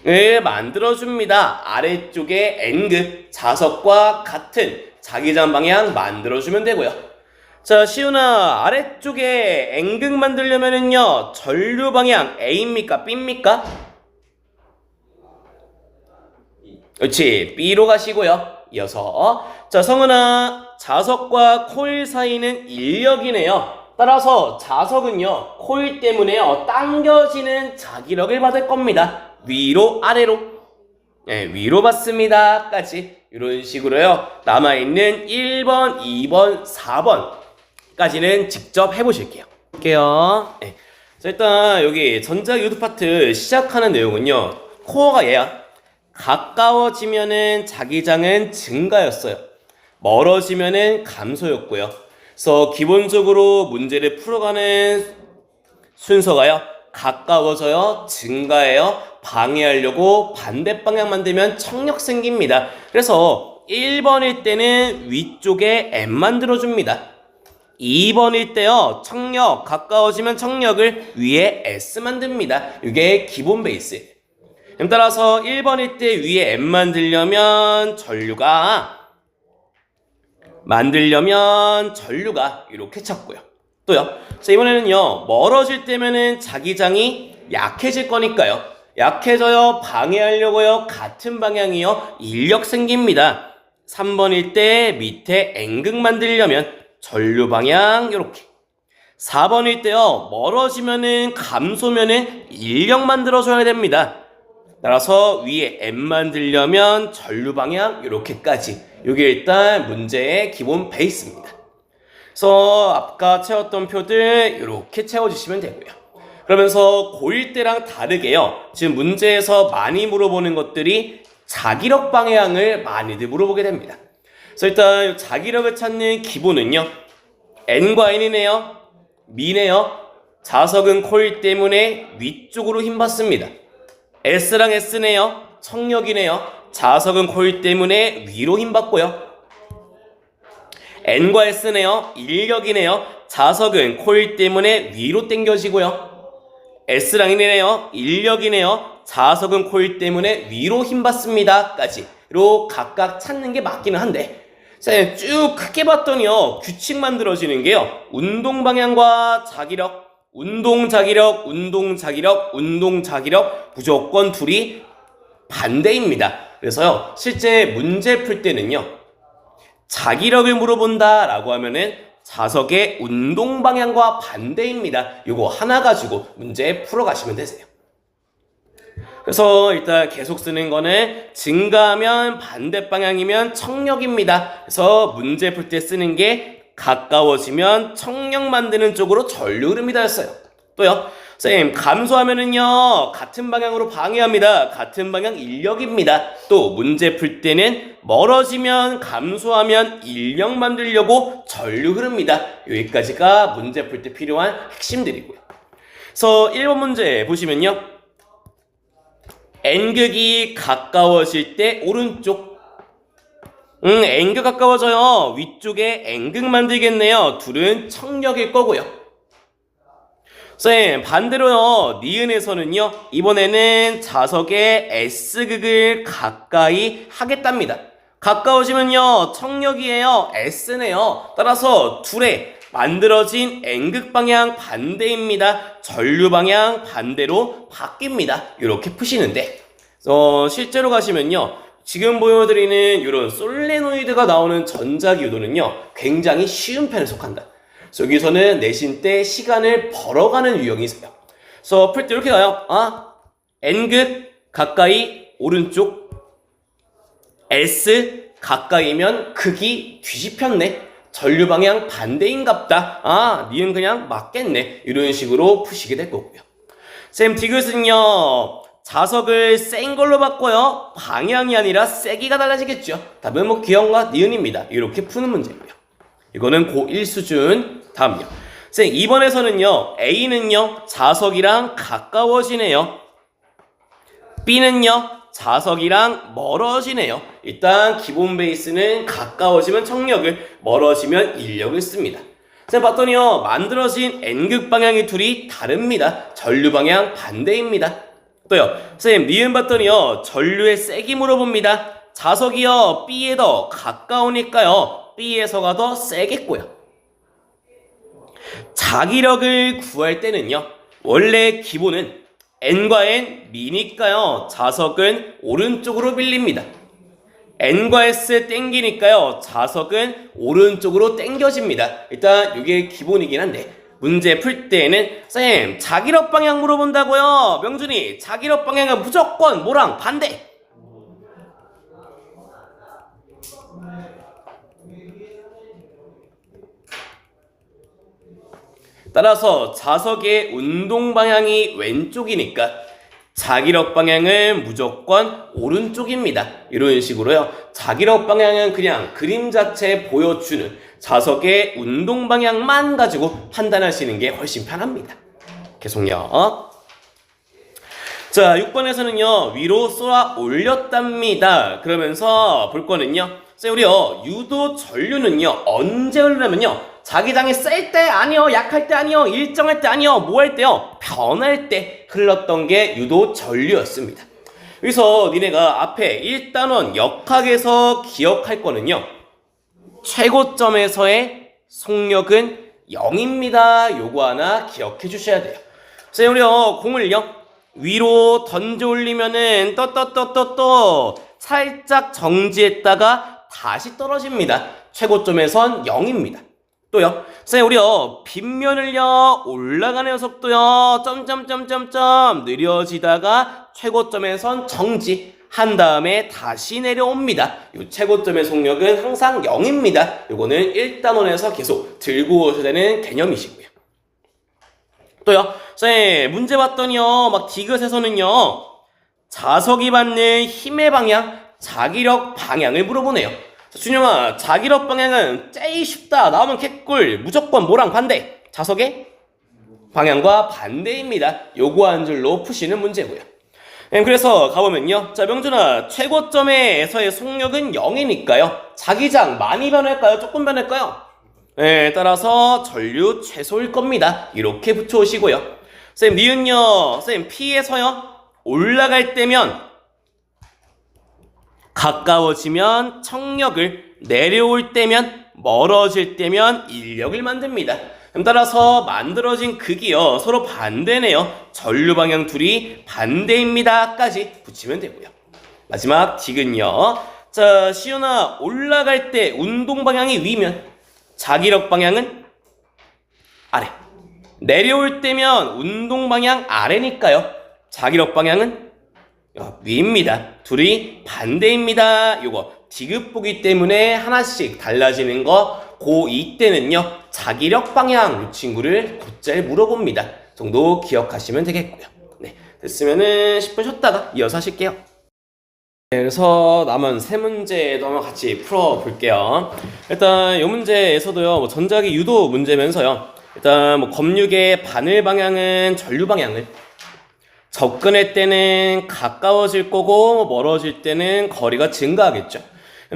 [SPEAKER 1] 을 만들어줍니다. 아래쪽에 N극, 자석과 같은 자기장 방향 만들어주면 되고요. 자, 시훈아, 아래쪽에 N극 만들려면은요, 전류 방향 A입니까? B입니까? 그렇지, B로 가시고요. 이어서, 자, 성은아, 자석과 코일 사이는 인력이네요. 따라서 자석은요, 코일 때문에요, 당겨지는 자기력을 받을 겁니다. 위로, 아래로. 위로 받습니다. 까지. 이런 식으로요, 남아있는 1번, 2번, 4번까지는 직접 해보실게요. 볼게요. 자, 일단 여기 전자유도 파트 시작하는 내용은요, 코어가 얘야. 가까워지면은 자기장은 증가였어요. 멀어지면은 감소였고요. 그래서 기본적으로 문제를 풀어가는 순서가요. 가까워져요. 증가해요. 방해하려고 반대 방향 만들면 청력 생깁니다. 그래서 1번일 때는 위쪽에 M 만들어줍니다. 2번일 때요. 청력, 가까워지면 청력을 위에 S 만듭니다. 이게 기본 베이스. 따라서 1번일 때 위에 M 만들려면 전류가 이렇게 찾고요. 또요. 자, 이번에는요. 멀어질 때면은 자기장이 약해질 거니까요. 약해져요. 방해하려고요. 같은 방향이요. 인력 생깁니다. 3번일 때 밑에 N극 만들려면 전류 방향 이렇게. 4번일 때요. 멀어지면은 감소면은 인력 만들어줘야 됩니다. 따라서 위에 M 만들려면 전류 방향 이렇게까지. 이게 일단 문제의 기본 베이스입니다. 그래서 아까 채웠던 표들 이렇게 채워주시면 되고요. 그러면서 고1 때랑 다르게요. 지금 문제에서 많이 물어보는 것들이 자기력 방향을 많이들 물어보게 됩니다. 그래서 일단 자기력을 찾는 기본은요. N과 N이네요. 미네요. 자석은 코일 때문에 위쪽으로 힘받습니다. S랑 S네요. 청력이네요. 자석은 코일 때문에 위로 힘받고요. N과 S네요. 인력이네요. 자석은 코일 때문에 위로 당겨지고요. S랑 N이네요. 인력이네요. 자석은 코일 때문에 위로 힘받습니다. 까지로 각각 찾는 게 맞기는 한데 쭉 크게 봤더니요. 규칙 만들어지는 게요. 운동 방향과 자기력, 운동 자기력, 운동 자기력, 운동 자기력 무조건 둘이 반대입니다. 그래서요. 실제 문제 풀 때는요. 자기력을 물어본다 라고 하면은 자석의 운동 방향과 반대입니다. 요거 하나 가지고 문제 풀어가시면 되세요. 그래서 일단 계속 쓰는 거는 증가하면 반대 방향이면 청력입니다. 그래서 문제 풀 때 쓰는 게 가까워지면 청력 만드는 쪽으로 전류 흐름이다 였어요. 또요. 선생님 감소하면은요 같은 방향으로 방해합니다. 같은 방향 인력입니다. 또 문제 풀 때는 멀어지면 감소하면 인력 만들려고 전류 흐릅니다. 여기까지가 문제 풀 때 필요한 핵심들이고요. 그래서 1번 문제 보시면요. N극이 가까워질 때 오른쪽 N극 가까워져요. 위쪽에 N극 만들겠네요. 둘은 청력일 거고요. 쌤 반대로요. 니은에서는요. 이번에는 자석의 S극을 가까이 하겠답니다. 가까워지면요. 청력이에요. S네요. 따라서 둘의 만들어진 N극 방향 반대입니다. 전류 방향 반대로 바뀝니다. 이렇게 푸시는데 실제로 가시면요. 지금 보여드리는 이런 솔레노이드가 나오는 전자기유도는요. 굉장히 쉬운 편에 속한다. 그래서 여기서는 내신 때 시간을 벌어가는 유형이 있어요. 그래서 풀 때 이렇게 가요. N극 가까이 오른쪽 S 가까이면 극이 뒤집혔네. 전류 방향 반대인갑다. 니은 그냥 맞겠네. 이런 식으로 푸시게 될 거고요. 쌤 디귿은요. 자석을 센 걸로 바꿔요. 방향이 아니라 세기가 달라지겠죠. 답은 기억과 니은입니다. 이렇게 푸는 문제고요. 이거는 고1 수준. 다음요. 쌤 2번에서는요. A는요. 자석이랑 가까워지네요. B는요. 자석이랑 멀어지네요. 일단 기본 베이스는 가까워지면 청력을, 멀어지면 인력을 씁니다. 쌤 봤더니요. 만들어진 N극 방향의 둘이 다릅니다. 전류 방향 반대입니다. 또요. 쌤 니은 봤더니요. 전류의 세기 물어봅니다. 자석이요. B에 더 가까우니까요. B에서가 더 세겠고요. 자기력을 구할 때는요. 원래 기본은 N과 N 미니까요. 자석은 오른쪽으로 밀립니다. N과 S 땡기니까요. 자석은 오른쪽으로 땡겨집니다. 일단 이게 기본이긴 한데 문제 풀 때는 쌤 자기력 방향 물어본다고요. 명준이 자기력 방향은 무조건 뭐랑 반대. 따라서 자석의 운동 방향이 왼쪽이니까 자기력 방향은 무조건 오른쪽입니다. 이런 식으로요. 자기력 방향은 그냥 그림 자체에 보여주는 자석의 운동 방향만 가지고 판단하시는 게 훨씬 편합니다. 계속요. 자, 6번에서는요, 위로 쏘아 올렸답니다. 그러면서 볼 거는요, 우리요, 유도 전류는요, 언제 흐르냐면요, 자기장이 셀 때 아니요, 약할 때 아니요, 일정할 때 아니요, 뭐 할 때요, 변할 때 흘렀던 게 유도 전류였습니다. 여기서 니네가 앞에 1단원 역학에서 기억할 거는요, 최고점에서의 속력은 0입니다. 요거 하나 기억해 주셔야 돼요. 자, 우리요, 공을요, 위로 던져 올리면은 살짝 정지했다가 다시 떨어집니다. 최고점에선 0입니다. 또요, 자, 우리요, 빗면을요, 올라가는 녀석도요, 느려지다가 최고점에선 정지 한 다음에 다시 내려옵니다. 이 최고점의 속력은 항상 0입니다. 요거는 1단원에서 계속 들고 오셔야 되는 개념이시고요. 또요, 자, 문제 봤더니요, 막 디귿에서는요, 자석이 받는 힘의 방향, 자기력 방향을 물어보네요. 자, 준영아, 자기력 방향은 제일 쉽다. 나오면 개꿀. 무조건 뭐랑 반대? 자석의 방향과 반대입니다. 요거 한 줄로 푸시는 문제고요. 그래서 가보면요, 자, 명준아, 최고점에서의 속력은 0이니까요. 자기장 많이 변할까요? 조금 변할까요? 따라서 전류 최소일 겁니다. 이렇게 붙여오시고요. 쌤, 니은요, 쌤, P에서요, 올라갈 때면 가까워지면 청력을, 내려올 때면, 멀어질 때면 인력을 만듭니다. 따라서 만들어진 극이요, 서로 반대네요. 전류 방향 둘이 반대입니다. 까지 붙이면 되고요. 마지막 디귿요. 자, 시윤아, 올라갈 때 운동 방향이 위면 자기력 방향은 아래. 내려올 때면 운동 방향 아래니까요. 자기력 방향은 위입니다. 둘이 반대입니다. 요거 디귿 보기 때문에 하나씩 달라지는 거 고2 때는요, 자기력 방향 이 친구를 곧잘 물어봅니다. 정도 기억하시면 되겠고요. 네, 됐으면은 10분 쉬었다가 이어서 하실게요. 네, 그래서 남은 세 문제도 한번 같이 풀어볼게요. 일단 이 문제에서도요, 뭐 전자기 유도 문제면서요, 일단 뭐 검육의 바늘 방향은 전류 방향을, 접근할 때는 가까워질 거고 멀어질 때는 거리가 증가하겠죠.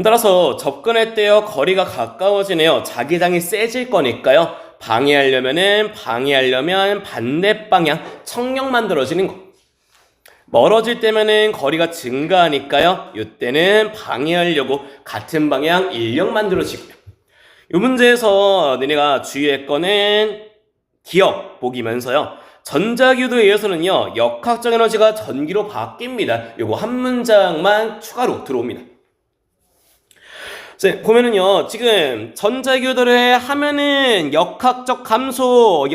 [SPEAKER 1] 따라서 접근할 때요, 거리가 가까워지네요. 자기장이 세질 거니까요, 방해하려면 반대 방향 청력 만들어지는 거. 멀어질 때면은 거리가 증가하니까요, 이때는 방해하려고 같은 방향 인력 만들어지고요. 이 문제에서 너네가 주의할 거는 기억 보기면서요, 전자기유도에 의해서는요, 역학적 에너지가 전기로 바뀝니다. 요거 한 문장만 추가로 들어옵니다. 자, 보면은요, 지금 전자기유도를 하면은 역학적 감소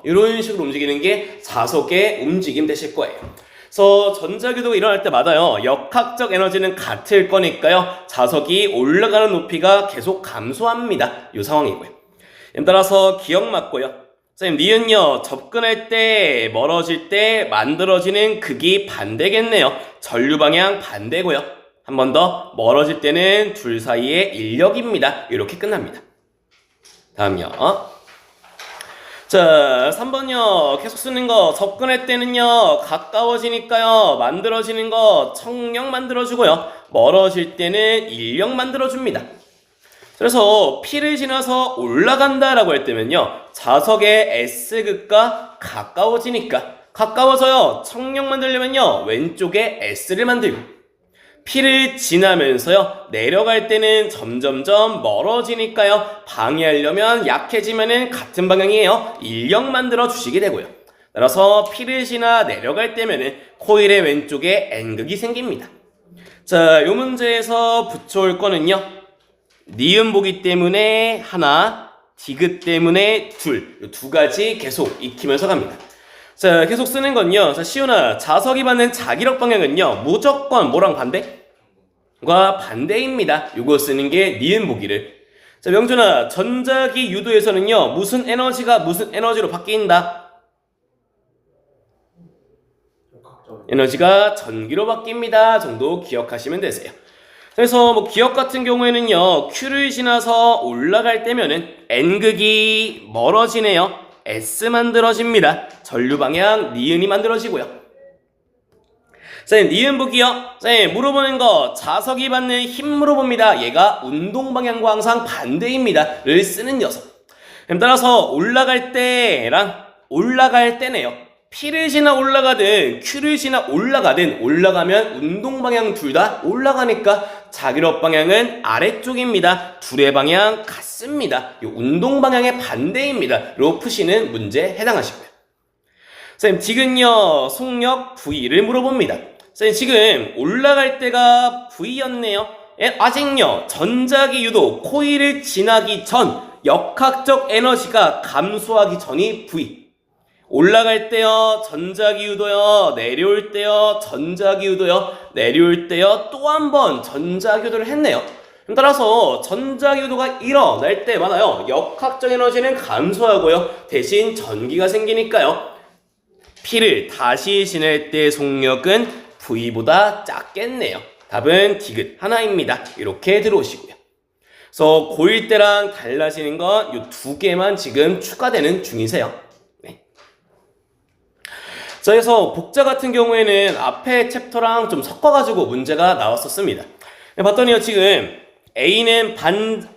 [SPEAKER 1] 이런 식으로 움직이는 게 자석의 움직임 되실 거예요. 그래서 전자기유도가 일어날 때마다요, 역학적 에너지는 같을 거니까요, 자석이 올라가는 높이가 계속 감소합니다. 이 상황이고요. 따라서 기억 맞고요. 선생님, 니은요, 접근할 때, 멀어질 때 만들어지는 극이 반대겠네요. 전류 방향 반대고요. 한 번 더, 멀어질 때는 둘 사이의 인력입니다. 이렇게 끝납니다. 다음요. 자, 3번요. 계속 쓰는 거, 접근할 때는요, 가까워지니까요, 만들어지는 거 청력 만들어주고요. 멀어질 때는 인력 만들어줍니다. 그래서 P를 지나서 올라간다라고 할 때면요, 자석의 S극과 가까워지니까, 가까워서요, 청력 만들려면요, 왼쪽에 S를 만들고, P를 지나면서요, 내려갈 때는 점점점 멀어지니까요, 방해하려면 약해지면은 같은 방향이에요, 인력 만들어 주시게 되고요. 따라서 P를 지나 내려갈 때면은 코일의 왼쪽에 N극이 생깁니다. 자, 요 문제에서 붙여올 거는요, 니은 보기 때문에 하나, 디귿 때문에 둘, 이 두 가지 계속 익히면서 갑니다. 자, 계속 쓰는 건요, 자, 시윤아, 자석이 받는 자기력 방향은요, 무조건 뭐랑 반대? 과 반대입니다. 요거 쓰는 게 니은 보기를. 자, 명준아, 전자기 유도에서는요, 무슨 에너지가 무슨 에너지로 바뀐다? 에너지가 전기로 바뀝니다 정도 기억하시면 되세요. 그래서 뭐 기억 같은 경우에는요, Q를 지나서 올라갈 때면은 N극이 멀어지네요. S 만들어집니다. 전류 방향 니은이 만들어지고요. 선생님, 니은 보기요. 선생님, 물어보는 거 자석이 받는 힘 물어봅니다. 얘가 운동 방향과 항상 반대입니다. 를 쓰는 녀석. 따라서 올라갈 때랑 올라갈 때네요. P를 지나 올라가든 Q를 지나 올라가면 운동 방향 둘 다 올라가니까 자기력 방향은 아래쪽입니다. 둘의 방향 같습니다. 이 운동 방향의 반대입니다. 로 푸시는 문제에 해당하시고요. 선생님, 지금요 속력 V를 물어봅니다. 선생님, 지금 올라갈 때가 V였네요. 아직요 전자기 유도 코일을 지나기 전 역학적 에너지가 감소하기 전이 V. 올라갈 때요 전자기 유도요, 내려올 때요 전자기 유도요, 내려올 때요 또 한 번 전자기 유도를 했네요. 따라서 전자기 유도가 일어날 때마다요 역학적 에너지는 감소하고요 대신 전기가 생기니까요 P를 다시 지낼 때 속력은 V보다 작겠네요. 답은 디귿 하나입니다. 이렇게 들어오시고요. 그래서 고1 때랑 달라지는 건 이 두 개만 지금 추가되는 중이세요. 자, 그래서 복자 같은 경우에는 앞에 챕터랑 좀 섞어가지고 문제가 나왔었습니다. 봤더니요, 지금 A는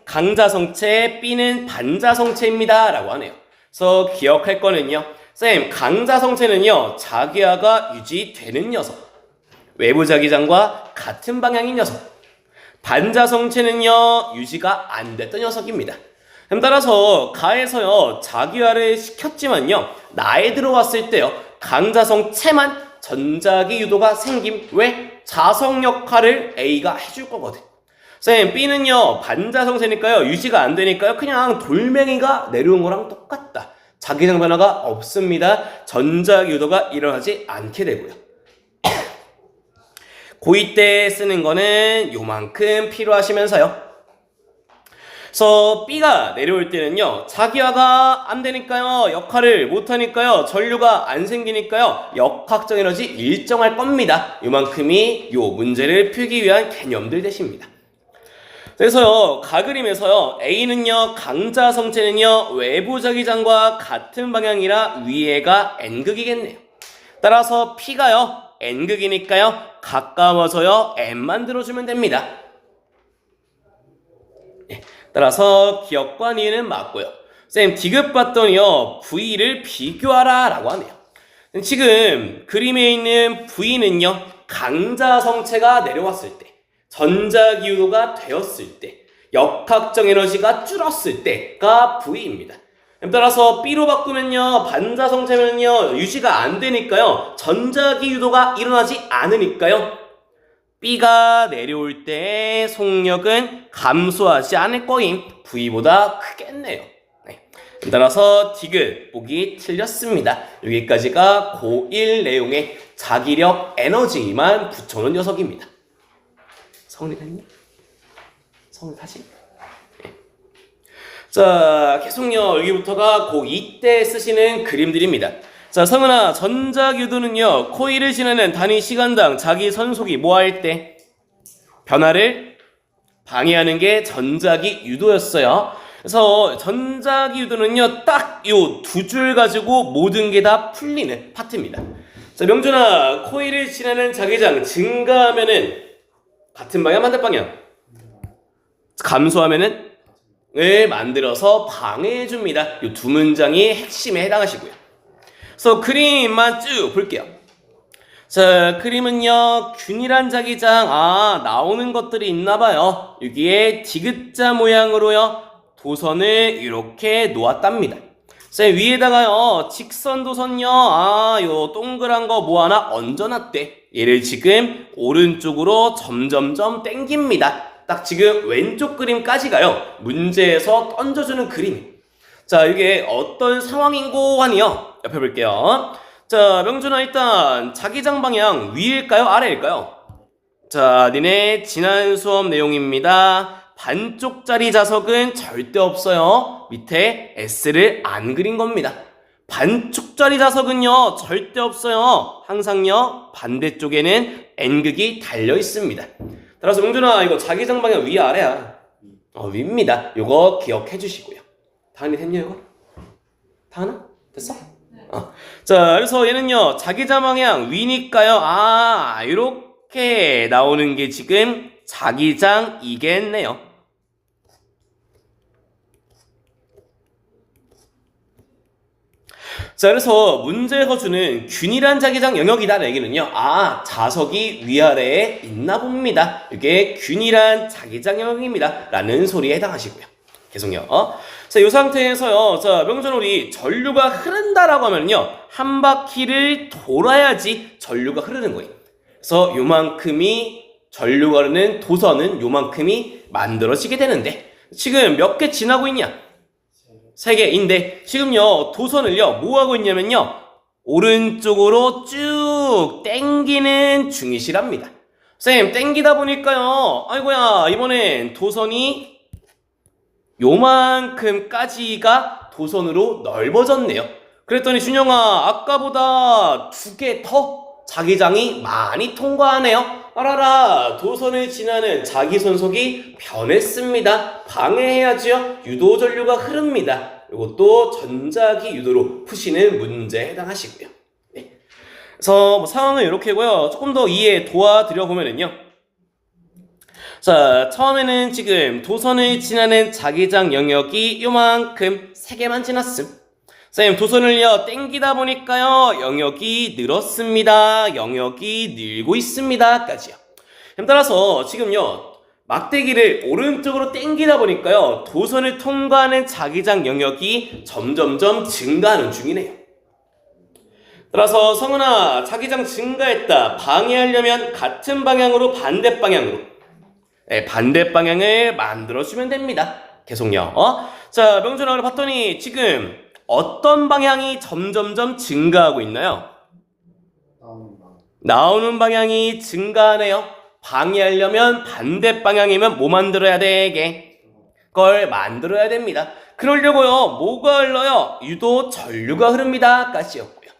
[SPEAKER 1] 강자성체, B는 반자성체입니다 라고 하네요. 그래서 기억할 거는요, 쌤, 강자성체는요 자기화가 유지되는 녀석, 외부 자기장과 같은 방향인 녀석. 반자성체는요 유지가 안 됐던 녀석입니다. 따라서 가에서요 자기화를 시켰지만요 나에 들어왔을 때요 강자성체만 전자기 유도가 생김. 왜? 자성 역할을 A가 해줄 거거든. 쌤, B는요 반자성체니까요 유지가 안 되니까요 그냥 돌멩이가 내려온 거랑 똑같다. 자기장 변화가 없습니다. 전자기 유도가 일어나지 않게 되고요. 고2 때 쓰는 거는 요만큼 필요하시면서요. 그래서 B가 내려올 때는요 자기화가 안 되니까요 역할을 못 하니까요 전류가 안 생기니까요 역학적 에너지 일정할 겁니다. 요만큼이 요 문제를 풀기 위한 개념들 되십니다. 그래서요 가그림에서요 A는요 강자성체는요 외부 자기장과 같은 방향이라 위에가 N극이겠네요. 따라서 P가요 N극이니까요 가까워서요 M 만들어주면 됩니다. 따라서 기억과 니은은 맞고요. 쌤, 디귿 봤더니요 V를 비교하라 라고 하네요. 지금 그림에 있는 V는요 강자성체가 내려왔을 때, 전자기유도가 되었을 때, 역학적 에너지가 줄었을 때가 V입니다. 따라서 B로 바꾸면요 반자성체면요 유지가 안 되니까요 전자기유도가 일어나지 않으니까요 B가 내려올 때 속력은 감소하지 않을 거임. V보다 크겠네요. 네. 따라서 디귿 보기 틀렸습니다. 여기까지가 고1 내용의 자기력 에너지만 붙여놓은 녀석입니다. 성립했니? 성립하시? 네. 자, 계속요. 여기부터가 고2 때 쓰시는 그림들입니다. 자, 성은아, 전자기유도는요 코일을 지나는 단위 시간당 자기 선속이 뭐할 때 변화를 방해하는 게 전자기 유도였어요. 그래서 전자기 유도는요 딱 요 두 줄 가지고 모든 게 다 풀리는 파트입니다. 자, 명준아, 코일을 지나는 자기장 증가하면은 같은 방향, 반대 방향. 감소하면은 을 만들어서 방해해줍니다. 요 두 문장이 핵심에 해당하시고요. 그래서 그림만 쭉 볼게요. 자, 그림은요 균일한 자기장 나오는 것들이 있나봐요. 여기에 디귿자 모양으로요 도선을 이렇게 놓았답니다. 자, 위에다가요 직선 도선요 요 동그란 거 뭐 하나 얹어놨대. 얘를 지금 오른쪽으로 점점점 땡깁니다. 딱 지금 왼쪽 그림까지가요 문제에서 던져주는 그림. 자, 이게 어떤 상황인고 하니요 옆에 볼게요. 자, 명준아, 일단 자기장 방향 위일까요 아래일까요? 자, 니네 지난 수업 내용입니다. 반쪽짜리 자석은 절대 없어요. 밑에 S를 안 그린 겁니다. 반쪽짜리 자석은요, 절대 없어요. 항상요, 반대쪽에는 N극이 달려 있습니다. 따라서 명준아, 이거 자기장 방향 위 아래야. 위입니다. 요거 기억해 주시고요. 다은이 됐냐, 이거? 다은아? 됐어? 자, 그래서 얘는요, 자기장 방향 위니까요. 이렇게 나오는 게 지금 자기장이겠네요. 자, 그래서 문제에서 주는 균일한 자기장 영역이다 얘기는요, 자석이 위아래에 있나 봅니다. 이게 균일한 자기장 영역입니다 라는 소리에 해당하시고요. 계속요. 자, 이 상태에서요, 자, 명준 우리 전류가 흐른다라고 하면요, 한 바퀴를 돌아야지 전류가 흐르는 거예요. 그래서 요만큼이 전류가 흐르는 도선은 요만큼이 만들어지게 되는데, 지금 몇 개 지나고 있냐? 3개인데, 지금요, 도선을요, 뭐 하고 있냐면요, 오른쪽으로 쭉 땡기는 중이시랍니다. 쌤, 땡기다 보니까요, 아이고야, 이번엔 도선이 요만큼까지가 도선으로 넓어졌네요. 그랬더니 준영아, 아까보다 2개 더 자기장이 많이 통과하네요. 알아라, 도선을 지나는 자기선속이 변했습니다. 방해해야지요. 유도 전류가 흐릅니다. 이것도 전자기 유도로 푸시는 문제에 해당하시고요. 네. 그래서 상황은 이렇게고요. 조금 더 이해 도와드려 보면은요. 자, 처음에는 지금 도선을 지나는 자기장 영역이 요만큼 3개만 지났음. 선생님, 도선을요, 땡기다 보니까요, 영역이 늘었습니다. 영역이 늘고 있습니다. 까지요. 따라서 지금요, 막대기를 오른쪽으로 땡기다 보니까요, 도선을 통과하는 자기장 영역이 점점점 증가하는 중이네요. 따라서 성은아, 자기장 증가했다. 방해하려면 같은 방향으로 반대 방향으로. 네, 반대 방향을 만들어주면 됩니다. 계속요. 자, 명준아, 봤더니 지금 어떤 방향이 점점점 증가하고 있나요? 나오는 방향이 증가하네요. 방해하려면 반대 방향이면 뭐 만들어야 돼? 그걸 만들어야 됩니다. 그러려고요, 뭐가 흘러요? 유도 전류가 흐릅니다. 까지였고요.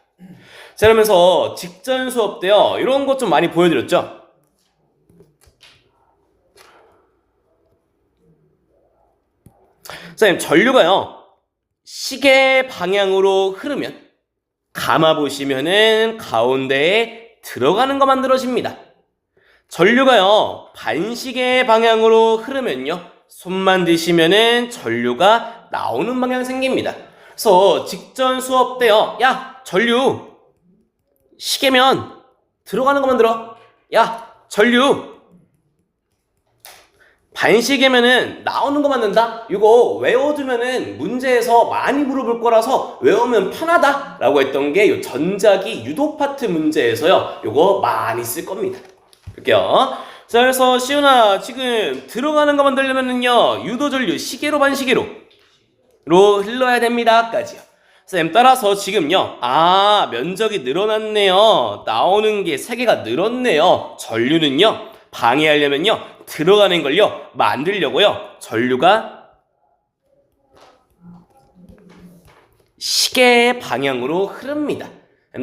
[SPEAKER 1] 자, 그러면서 직전 수업 때요, 이런 것 좀 많이 보여드렸죠? 선생님, 전류가요, 시계 방향으로 흐르면 감아보시면은 가운데에 들어가는 거 만들어집니다. 전류가요, 반시계 방향으로 흐르면요, 손만 대시면은 전류가 나오는 방향 생깁니다. 그래서 직전 수업 때요, 야, 전류 시계면 들어가는 거 만들어. 야, 전류 반시계면은 나오는 거 만든다? 이거 외워두면은 문제에서 많이 물어볼 거라서 외우면 편하다 라고 했던 게 이 전자기 유도 파트 문제에서요, 이거 많이 쓸 겁니다. 볼게요. 자, 그래서 시훈아, 지금 들어가는 거 만들려면은요, 유도 전류 시계로 반시계로 흘러야 됩니다. 까지요. 쌤, 따라서 지금요, 면적이 늘어났네요. 나오는 게 3개가 늘었네요. 전류는요, 방해하려면요, 들어가는 걸요, 만들려고요, 전류가 시계 방향으로 흐릅니다.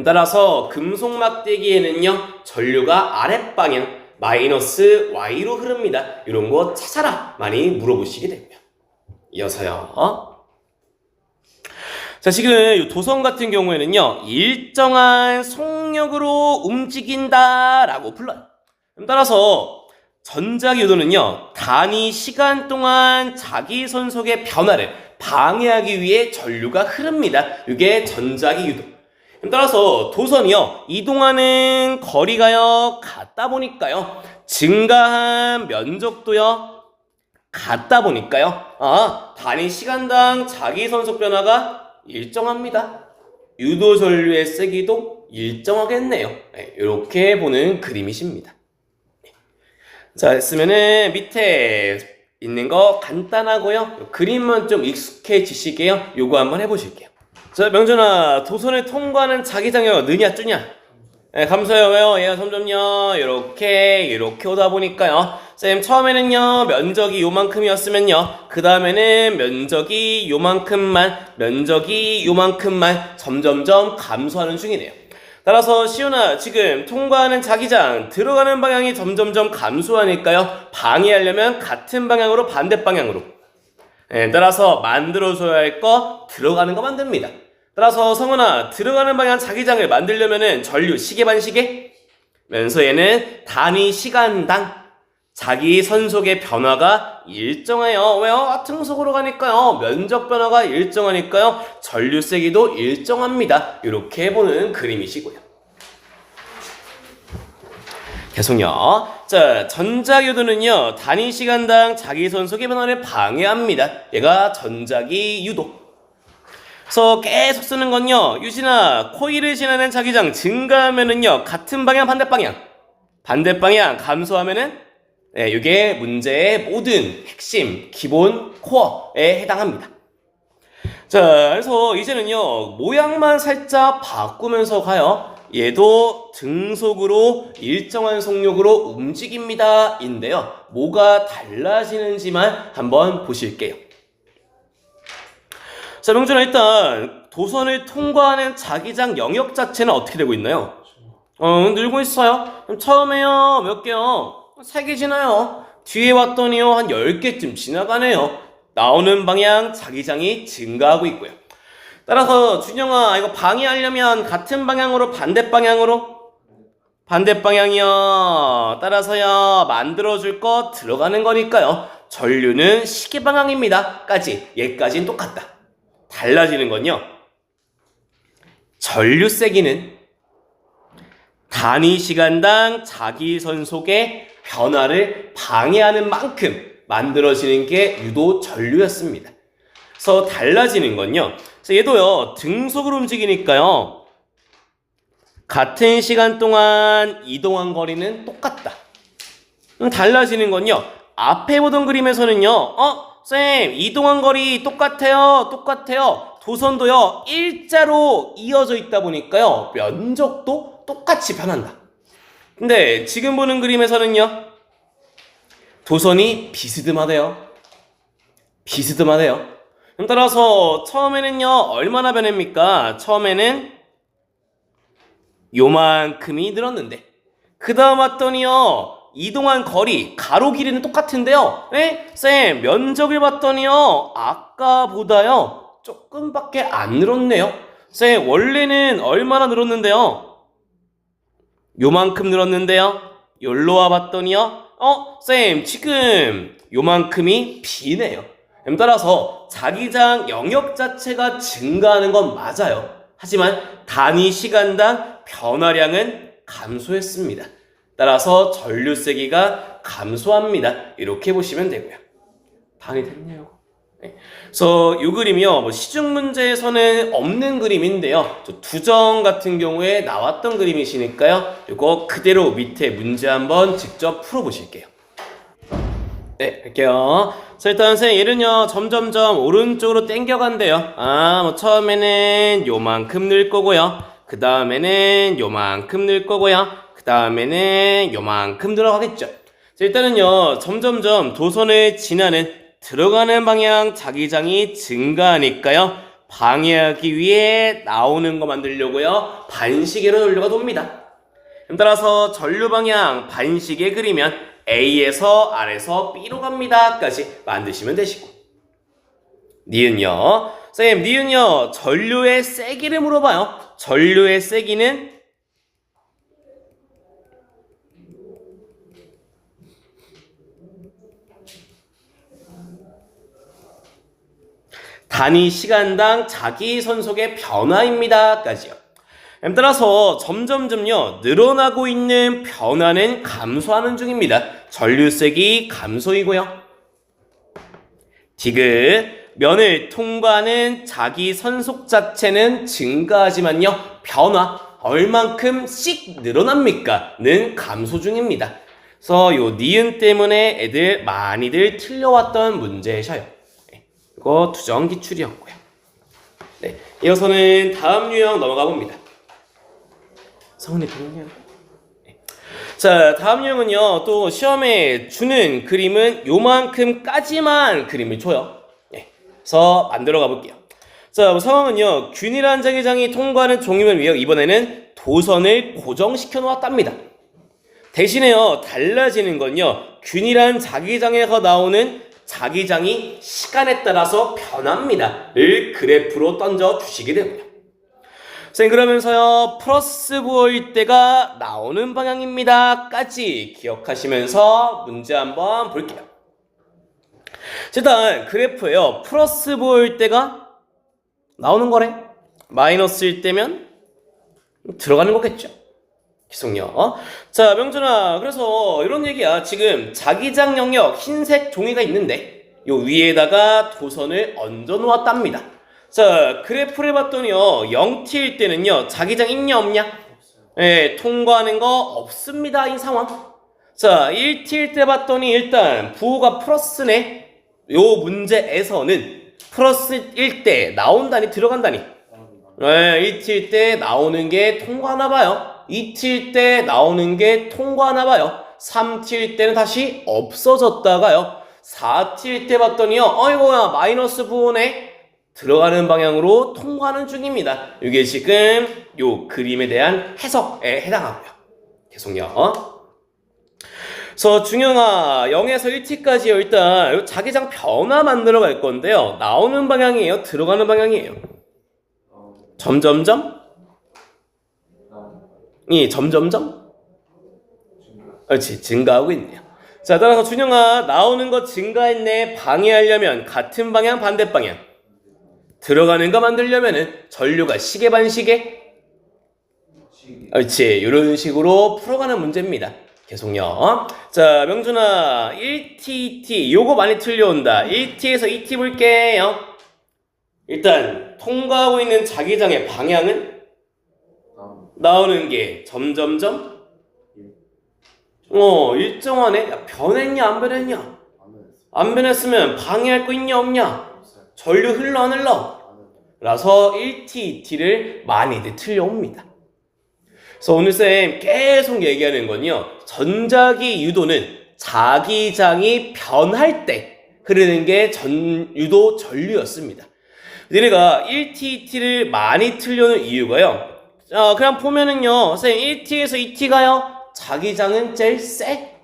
[SPEAKER 1] 따라서 금속 막대기에는요, 전류가 아랫방향 마이너스 Y로 흐릅니다. 이런 거 찾아라 많이 물어보시게 되고요. 이어서요. 자, 지금 이 도선 같은 경우에는요, 일정한 속력으로 움직인다라고 불러요. 따라서 전자기 유도는요, 단위 시간 동안 자기 선속의 변화를 방해하기 위해 전류가 흐릅니다. 이게 전자기 유도. 따라서 도선이요, 이동하는 거리가요, 같다 보니까요, 증가한 면적도요, 같다 보니까요, 단위 시간당 자기 선속 변화가 일정합니다. 유도 전류의 세기도 일정하겠네요. 네, 이렇게 보는 그림이십니다. 자, 했으면은 밑에 있는 거 간단하고요, 그림만 좀 익숙해지시게요. 요거 한번 해보실게요. 자, 명준아, 도선을 통과하는 자기장력 느냐 쭈냐? 네, 감소요. 왜요? 얘가 점점요, 이렇게 오다 보니까요, 쌤 처음에는요 면적이 요만큼이었으면요 그 다음에는 면적이 요만큼만 점점점 감소하는 중이네요. 따라서 시훈아 지금 통과하는 자기장 들어가는 방향이 점점점 감소하니까요 방해하려면 같은 방향으로 반대 방향으로 따라서 만들어줘야 할 거 들어가는 거 만듭니다. 따라서 성훈아 들어가는 방향 자기장을 만들려면은 전류 시계 반시계 면서에는 단위 시간당 자기 선속의 변화가 일정해요. 왜요? 등속으로 가니까요. 면적 변화가 일정하니까요. 전류 세기도 일정합니다. 이렇게 보는 그림이시고요. 계속요. 자, 전자유도는요. 단위 시간당 자기 선속의 변화를 방해합니다. 얘가 전자기 유도. 그래서 계속 쓰는 건요. 유진아, 코일을 지나는 자기장 증가하면은요. 같은 방향 반대 방향 감소하면은 이게 문제의 모든 핵심, 기본, 코어에 해당합니다. 자, 그래서 이제는요, 모양만 살짝 바꾸면서 가요. 얘도 등속으로 일정한 속력으로 움직입니다. 인데요, 뭐가 달라지는지만 한번 보실게요. 자, 명준아, 일단 도선을 통과하는 자기장 영역 자체는 어떻게 되고 있나요? 늘고 있어요. 그럼 처음에요, 몇 개요? 3개 지나요. 뒤에 왔더니요 한 10개쯤 지나가네요. 나오는 방향 자기장이 증가하고 있고요. 따라서 준영아 이거 방해하려면 같은 방향으로 반대 방향이요. 따라서요 만들어줄 거 들어가는 거니까요. 전류는 시계 방향입니다. 얘까지는 똑같다. 달라지는 건요. 전류 세기는 단위 시간당 자기 선속의 변화를 방해하는 만큼 만들어지는 게 유도 전류였습니다. 그래서 달라지는 건요. 그래서 얘도요. 등속으로 움직이니까요. 같은 시간 동안 이동한 거리는 똑같다. 달라지는 건요. 앞에 보던 그림에서는요. 쌤 이동한 거리 똑같아요. 도선도요. 일자로 이어져 있다 보니까요. 면적도 똑같이 변한다. 근데 지금 보는 그림에서는요. 도선이 비스듬하대요. 따라서 처음에는요. 얼마나 변합니까? 처음에는 요만큼이 늘었는데 그 다음 왔더니요. 이동한 거리, 가로 길이는 똑같은데요. 쌤 면적을 봤더니요. 아까보다요. 조금밖에 안 늘었네요. 쌤 원래는 얼마나 늘었는데요? 요만큼 늘었는데요. 여기로 와봤더니요. 쌤 지금 요만큼이 비네요. 따라서 자기장 영역 자체가 증가하는 건 맞아요. 하지만 단위 시간당 변화량은 감소했습니다. 따라서 전류 세기가 감소합니다. 이렇게 보시면 되고요. 반이 됐네요. 그래서 이 그림이요. 시중 문제에서는 없는 그림인데요. 두정 같은 경우에 나왔던 그림이시니까요. 이거 그대로 밑에 문제 한번 직접 풀어보실게요. 네, 할게요. 자, 일단 선생님 얘는요. 점점점 오른쪽으로 당겨간대요. 처음에는 요만큼 늘 거고요. 그 다음에는 요만큼 늘 거고요. 그 다음에는 요만큼 들어가겠죠. 자, 일단은요. 점점점 도선을 지나는 들어가는 방향 자기장이 증가하니까요. 방해하기 위해 나오는 거 만들려고요. 반시계로 전류가 돕니다. 따라서 전류 방향 반시계 그리면 A에서 R에서 B로 갑니다. 까지 만드시면 되시고. 니은요. 쌤, 니은요. 전류의 세기를 물어봐요. 전류의 세기는 단위 시간당 자기 선속의 변화입니다. 까지요. 따라서 점점점요 늘어나고 있는 변화는 감소하는 중입니다. 전류세기 감소이고요. 디귿 면을 통과하는 자기 선속 자체는 증가하지만요 변화 얼만큼씩 늘어납니까? 는 감소 중입니다. 그래서 요 니은 때문에 애들 많이들 틀려왔던 문제셔요. 이거 두정 기출이었고요. 네, 이어서는 다음 유형 넘어가 봅니다. 성은이 동료. 자, 다음 유형은요, 또 시험에 주는 그림은 요만큼까지만 그림을 줘요. 네. 그래서 만들어 가볼게요. 자, 상황은요, 균일한 자기장이 통과하는 종이물 위에 이번에는 도선을 고정시켜 놓았답니다. 대신에요, 달라지는 건요, 균일한 자기장에서 나오는 자기장이 시간에 따라서 변합니다. 를 그래프로 던져 주시게 되고요. 선생님, 그러면서요, 플러스 부호일 때가 나오는 방향입니다. 까지 기억하시면서 문제 한번 볼게요. 일단 그래프에요, 플러스 부호일 때가 나오는 거래. 마이너스일 때면 들어가는 거겠죠. 계속요. 자, 명준아, 그래서 이런 얘기야. 지금 자기장 영역 흰색 종이가 있는데 요 위에다가 도선을 얹어 놓았답니다. 자, 그래프를 봤더니요, 0t일 때는요, 자기장 있냐 없냐? 예, 통과하는 거 없습니다. 이 상황. 자, 1t일 때 봤더니 일단 부호가 플러스네. 요 문제에서는 플러스일 때 나온다니 들어간다니. 예, 1t일 때 나오는 게 통과하나 봐요. 2t일 때 나오는 게 통과하나 봐요. 3t일 때는 다시 없어졌다가요. 4t일 때 봤더니요, 어이구야, 마이너스 부호네. 들어가는 방향으로 통과하는 중입니다. 이게 지금 요 그림에 대한 해석에 해당하고요. 계속요. 그래서 중형아, 0에서 1t까지요. 일단 요 자기장 변화 만들어 갈 건데요. 나오는 방향이에요? 들어가는 방향이에요? 점점점? 점점점? 그렇지, 증가하고 있네요. 자, 따라서 준영아, 나오는 거 증가했네. 방해하려면 같은 방향, 반대 방향. 들어가는 거 만들려면은 전류가 시계 반시계? 그렇지, 이런 식으로 풀어가는 문제입니다. 계속요. 자, 명준아, 1t, 2t, 요거 많이 틀려온다. 1t에서 2t 볼게요. 일단 통과하고 있는 자기장의 방향은 나오는 게 점점점 일정하네. 야, 변했냐 안 변했냐? 안 변했으면 방해할 거 있냐 없냐? 전류 흘러 안 흘러? 라서 1t, 2t를 많이들 틀려옵니다. 그래서 오늘 쌤 계속 얘기하는 건요, 전자기 유도는 자기장이 변할 때 흐르는 게 유도 전류였습니다. 얘네가 1t, 2t를 많이 틀려는 이유가요, 그냥 보면은요, 선생님 1t에서 2t가요, 자기장은 제일 세.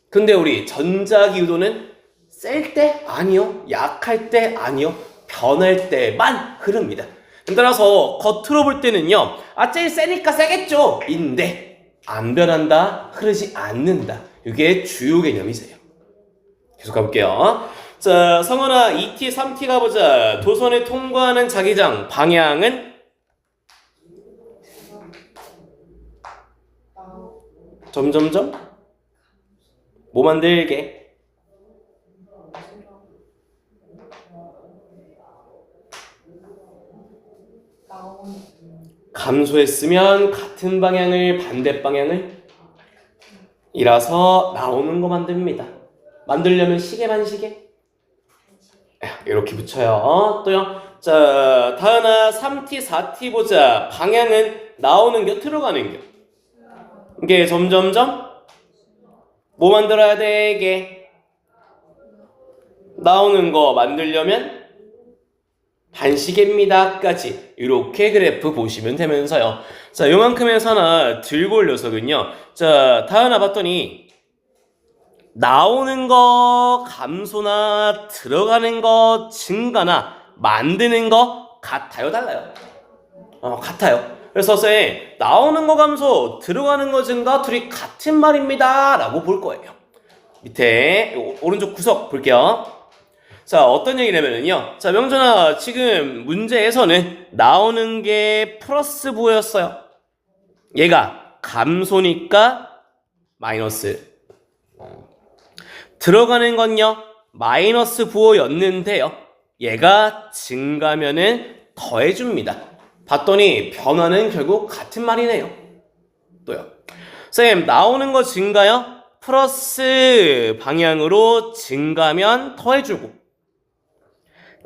[SPEAKER 1] 근데 우리 전자기 유도는 셀 때 아니요, 약할 때 아니요, 변할 때만 흐릅니다. 따라서 겉으로 볼 때는요, 제일 세니까 세겠죠 인데 안 변한다, 흐르지 않는다. 이게 주요 개념이세요. 계속 가볼게요. 자, 성원아, 2t, 3t 가보자. 도선에 통과하는 자기장 방향은 점점점 뭐 만들게? 감소했으면 같은 방향을 반대 방향을 이라서 나오는 거 만듭니다. 만들려면 시계 반시계? 이렇게 붙여요. 또요. 자, 다은아, 3t, 4t 보자. 방향은 나오는 게 들어가는 게. 이게 점점점 뭐 만들어야 돼? 이게 나오는 거 만들려면 반시계입니다. 까지 이렇게 그래프 보시면 되면서요. 자, 요만큼에서 하나 들고 올 녀석은요. 자, 다은아 봤더니 나오는 거 감소나 들어가는 거 증가나 만드는 거 같아요, 달라요? 같아요. 그래서 쌤, 나오는 거 감소, 들어가는 거 증가 둘이 같은 말입니다 라고 볼 거예요. 밑에 오른쪽 구석 볼게요. 자, 어떤 얘기냐면요, 자, 명준아, 지금 문제에서는 나오는 게 플러스 부호였어요. 얘가 감소니까 마이너스, 들어가는 건요 마이너스 부호였는데요, 얘가 증가면은 더해줍니다. 봤더니 변화는 결국 같은 말이네요. 또요. 쌤, 나오는 거 증가요? 플러스 방향으로 증가면 더해주고,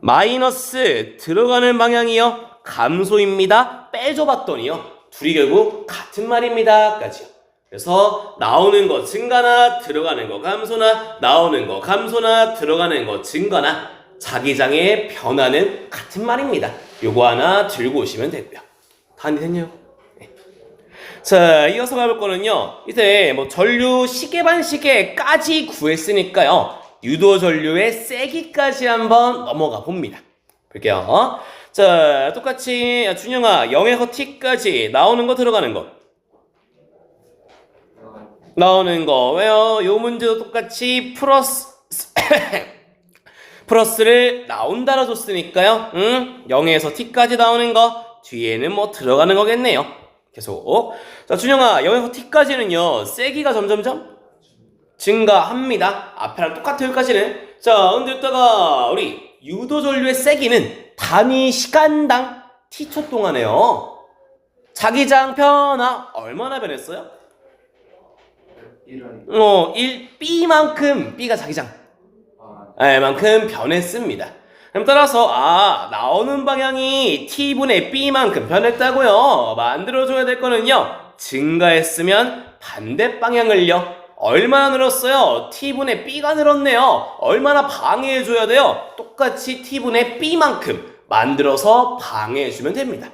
[SPEAKER 1] 마이너스 들어가는 방향이요 감소입니다. 빼줘 봤더니요 둘이 결국 같은 말입니다. 까지요. 그래서 나오는 거 증가나 들어가는 거 감소나 나오는 거 감소나 들어가는 거 증가나 자기장의 변화는 같은 말입니다. 요거 하나 들고 오시면 되고요. 다 이해됐나요? 네. 자, 이어서 가볼 거는요. 이제 뭐 전류 시계 반시계까지 구했으니까요. 유도 전류의 세기까지 한번 넘어가 봅니다. 볼게요. 자, 똑같이 준영아 0에서 t까지 나오는 거 들어가는 거 나오는 거 왜요? 요 문제도 똑같이 플러스를 나온다라 줬으니까요. 0에서 t까지 나오는 거 뒤에는 뭐 들어가는 거겠네요. 계속. 자, 준영아 0에서 t까지는요. 세기가 점점점 증가합니다. 앞에랑 똑같아요. 여기까지는. 자, 근데 이따가 우리 유도 전류의 세기는 단위 시간당 t초 동안에요. 자기장 변화 얼마나 변했어요? 1B만큼 B가 자기장 만큼 변했습니다. 그럼 따라서 나오는 방향이 T분의 B만큼 변했다고요. 만들어줘야 될 거는요. 증가했으면 반대 방향을요. 얼마나 늘었어요? T분의 B가 늘었네요. 얼마나 방해해줘야 돼요? 똑같이 T분의 B만큼 만들어서 방해해주면 됩니다.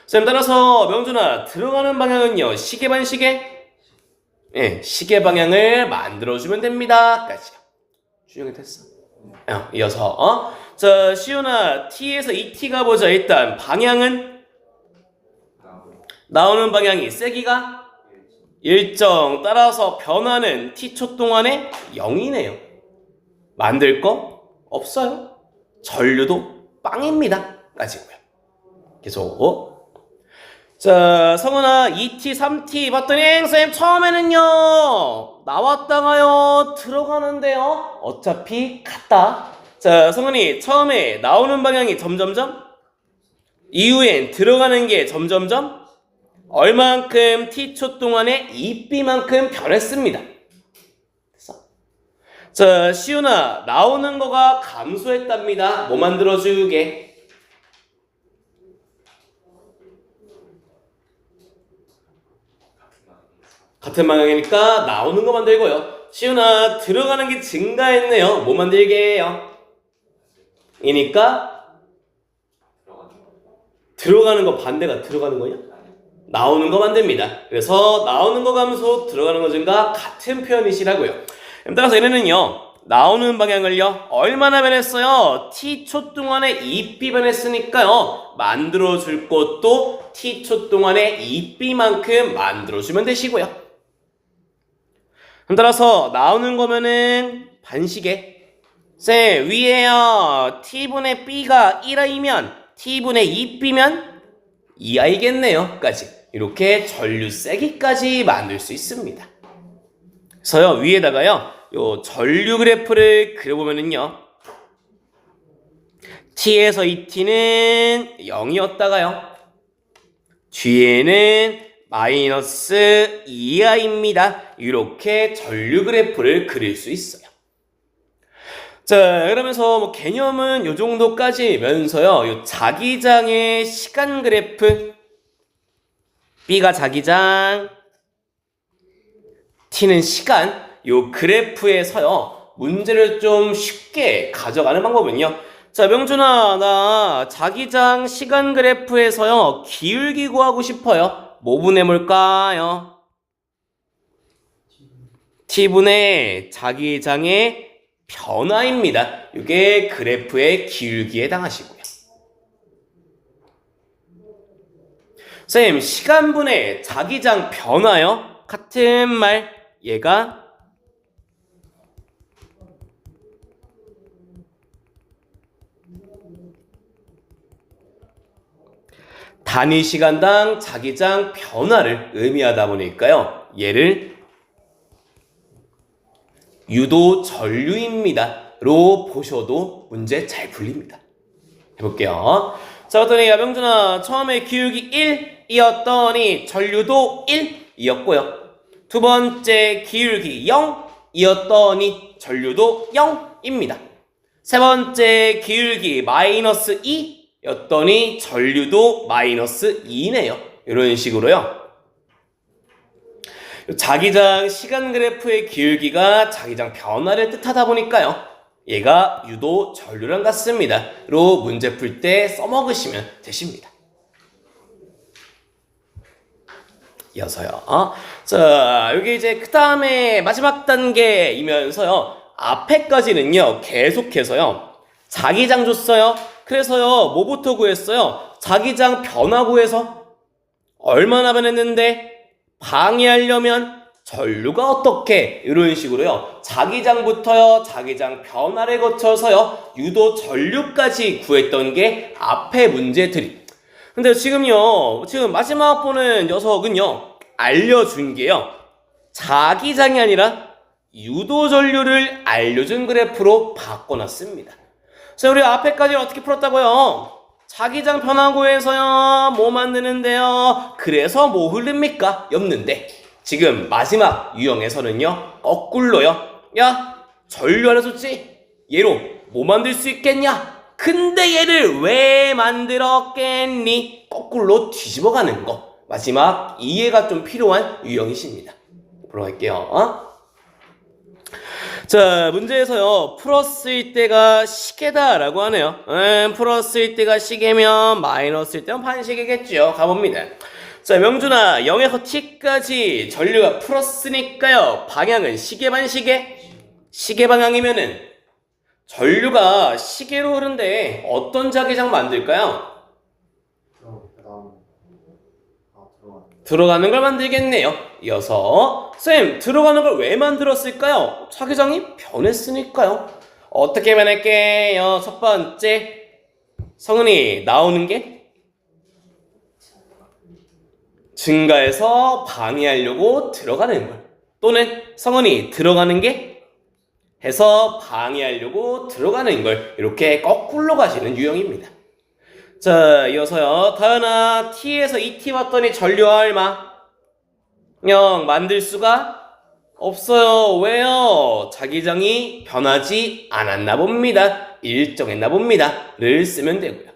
[SPEAKER 1] 자, 따라서 명준아 들어가는 방향은요. 시계 반시계? 예, 시계 방향을 만들어주면 됩니다. 까지요. 준영이 됐어? 이어서 자, 시윤아 T에서 2T 가보자. 일단 방향은 나오는 방향이 세기가 일정 따라서 변화는 t초 동안에 0이네요. 만들 거 없어요. 전류도 빵입니다. 까지고요. 계속. 자, 성훈아 2t, 3t 봤더니 선생님 처음에는요 나왔다가요 들어가는데요. 어차피 같다. 자, 성훈이 처음에 나오는 방향이 점점점 이후엔 들어가는 게 점점점 얼만큼 t초 동안에 2b만큼 변했습니다. 됐어? 자, 시윤아 나오는 거가 감소했답니다. 뭐 만들어주게? 같은 방향이니까 나오는 거 만들고요. 시윤아 들어가는 게 증가했네요. 뭐 만들게요? 이니까 들어가는 거 반대가 들어가는 거냐? 나오는 거 만듭니다. 그래서 나오는 거 감소, 들어가는 거 증가 같은 표현이시라고요. 따라서 얘네는요. 나오는 방향을요. 얼마나 변했어요? t초 동안에 2b 변했으니까요. 만들어줄 것도 t초 동안에 2b만큼 만들어주면 되시고요. 따라서 나오는 거면은 반시계. 쌤 위에요. t분의 b가 1i면 t분의 2b면 2i겠네요. 까지. 이렇게 전류 세기까지 만들 수 있습니다. 그래서요 위에다가요 요 전류 그래프를 그려보면은요 t에서 2t는 0이었다가요 뒤에는 마이너스 2i입니다. 이렇게 전류 그래프를 그릴 수 있어요. 자, 그러면서 뭐 개념은 요 정도까지면서요 요 자기장의 시간 그래프 B가 자기장, T는 시간, 요 그래프에서요, 문제를 좀 쉽게 가져가는 방법은요. 자, 명준아, 나 자기장 시간 그래프에서요, 기울기 구하고 싶어요. 뭐 분해볼까요? T분의 자기장의 변화입니다. 이게 그래프의 기울기에 해당하시고요. 선생님, 시간분의 자기장 변화요? 같은 말, 얘가 단위 시간당 자기장 변화를 의미하다 보니까요. 얘를 유도 전류입니다.로 보셔도 문제 잘 풀립니다. 해볼게요. 자, 봤더니 야병준아 처음에 기울기 1이었더니 전류도 1이었고요. 두 번째 기울기 0이었더니 전류도 0입니다. 세 번째 기울기 마이너스 2였더니 전류도 마이너스 2네요. 이런 식으로요. 자기장 시간 그래프의 기울기가 자기장 변화를 뜻하다 보니까요. 얘가 유도 전류랑 같습니다. 로 문제 풀 때 써먹으시면 되십니다. 이어서요. 자, 여기 이제 그 다음에 마지막 단계이면서요. 앞에까지는요. 계속해서요. 자기장 줬어요. 그래서요. 뭐부터 구했어요? 자기장 변화 구해서 얼마나 변했는데 방해하려면 전류가 어떻게 이런 식으로요. 자기장부터요. 자기장 변화를 거쳐서요. 유도 전류까지 구했던 게 앞에 문제들이. 근데 지금요. 지금 마지막 보는 녀석은요. 알려준 게요. 자기장이 아니라 유도 전류를 알려준 그래프로 바꿔놨습니다. 자, 우리 앞에까지 어떻게 풀었다고요? 자기장 변화구에서요. 뭐 만드는데요? 그래서 뭐 흐릅니까? 였는데 지금 마지막 유형에서는요. 거꾸로요. 야, 전류 하나 줬지? 얘로 뭐 만들 수 있겠냐? 근데 얘를 왜 만들었겠니? 거꾸로 뒤집어가는 거. 마지막 이해가 좀 필요한 유형이십니다. 보러 갈게요. 자, 문제에서요. 플러스일 때가 시계다라고 하네요. 플러스일 때가 시계면 마이너스일 때는 반시계겠죠. 가봅니다. 자, 명준아, 0에서 t까지 전류가 플러스니까요. 방향은 시계 반시계? 시계 방향이면은 전류가 시계로 흐른데 어떤 자기장 만들까요? 들어가는 걸 만들겠네요. 이어서 쌤, 들어가는 걸 왜 만들었을까요? 자기장이 변했으니까요. 어떻게 변할게요? 첫 번째, 성은이 나오는 게 증가해서 방해하려고 들어가는 걸, 또는 성은이 들어가는 게 해서 방해하려고 들어가는 걸, 이렇게 거꾸로 가시는 유형입니다. 자, 이어서요. 다현아, t에서 2t 왔더니 전류가 얼마? 0 만들 수가 없어요. 왜요? 자기장이 변하지 않았나 봅니다. 일정했나 봅니다. 를 쓰면 되고요.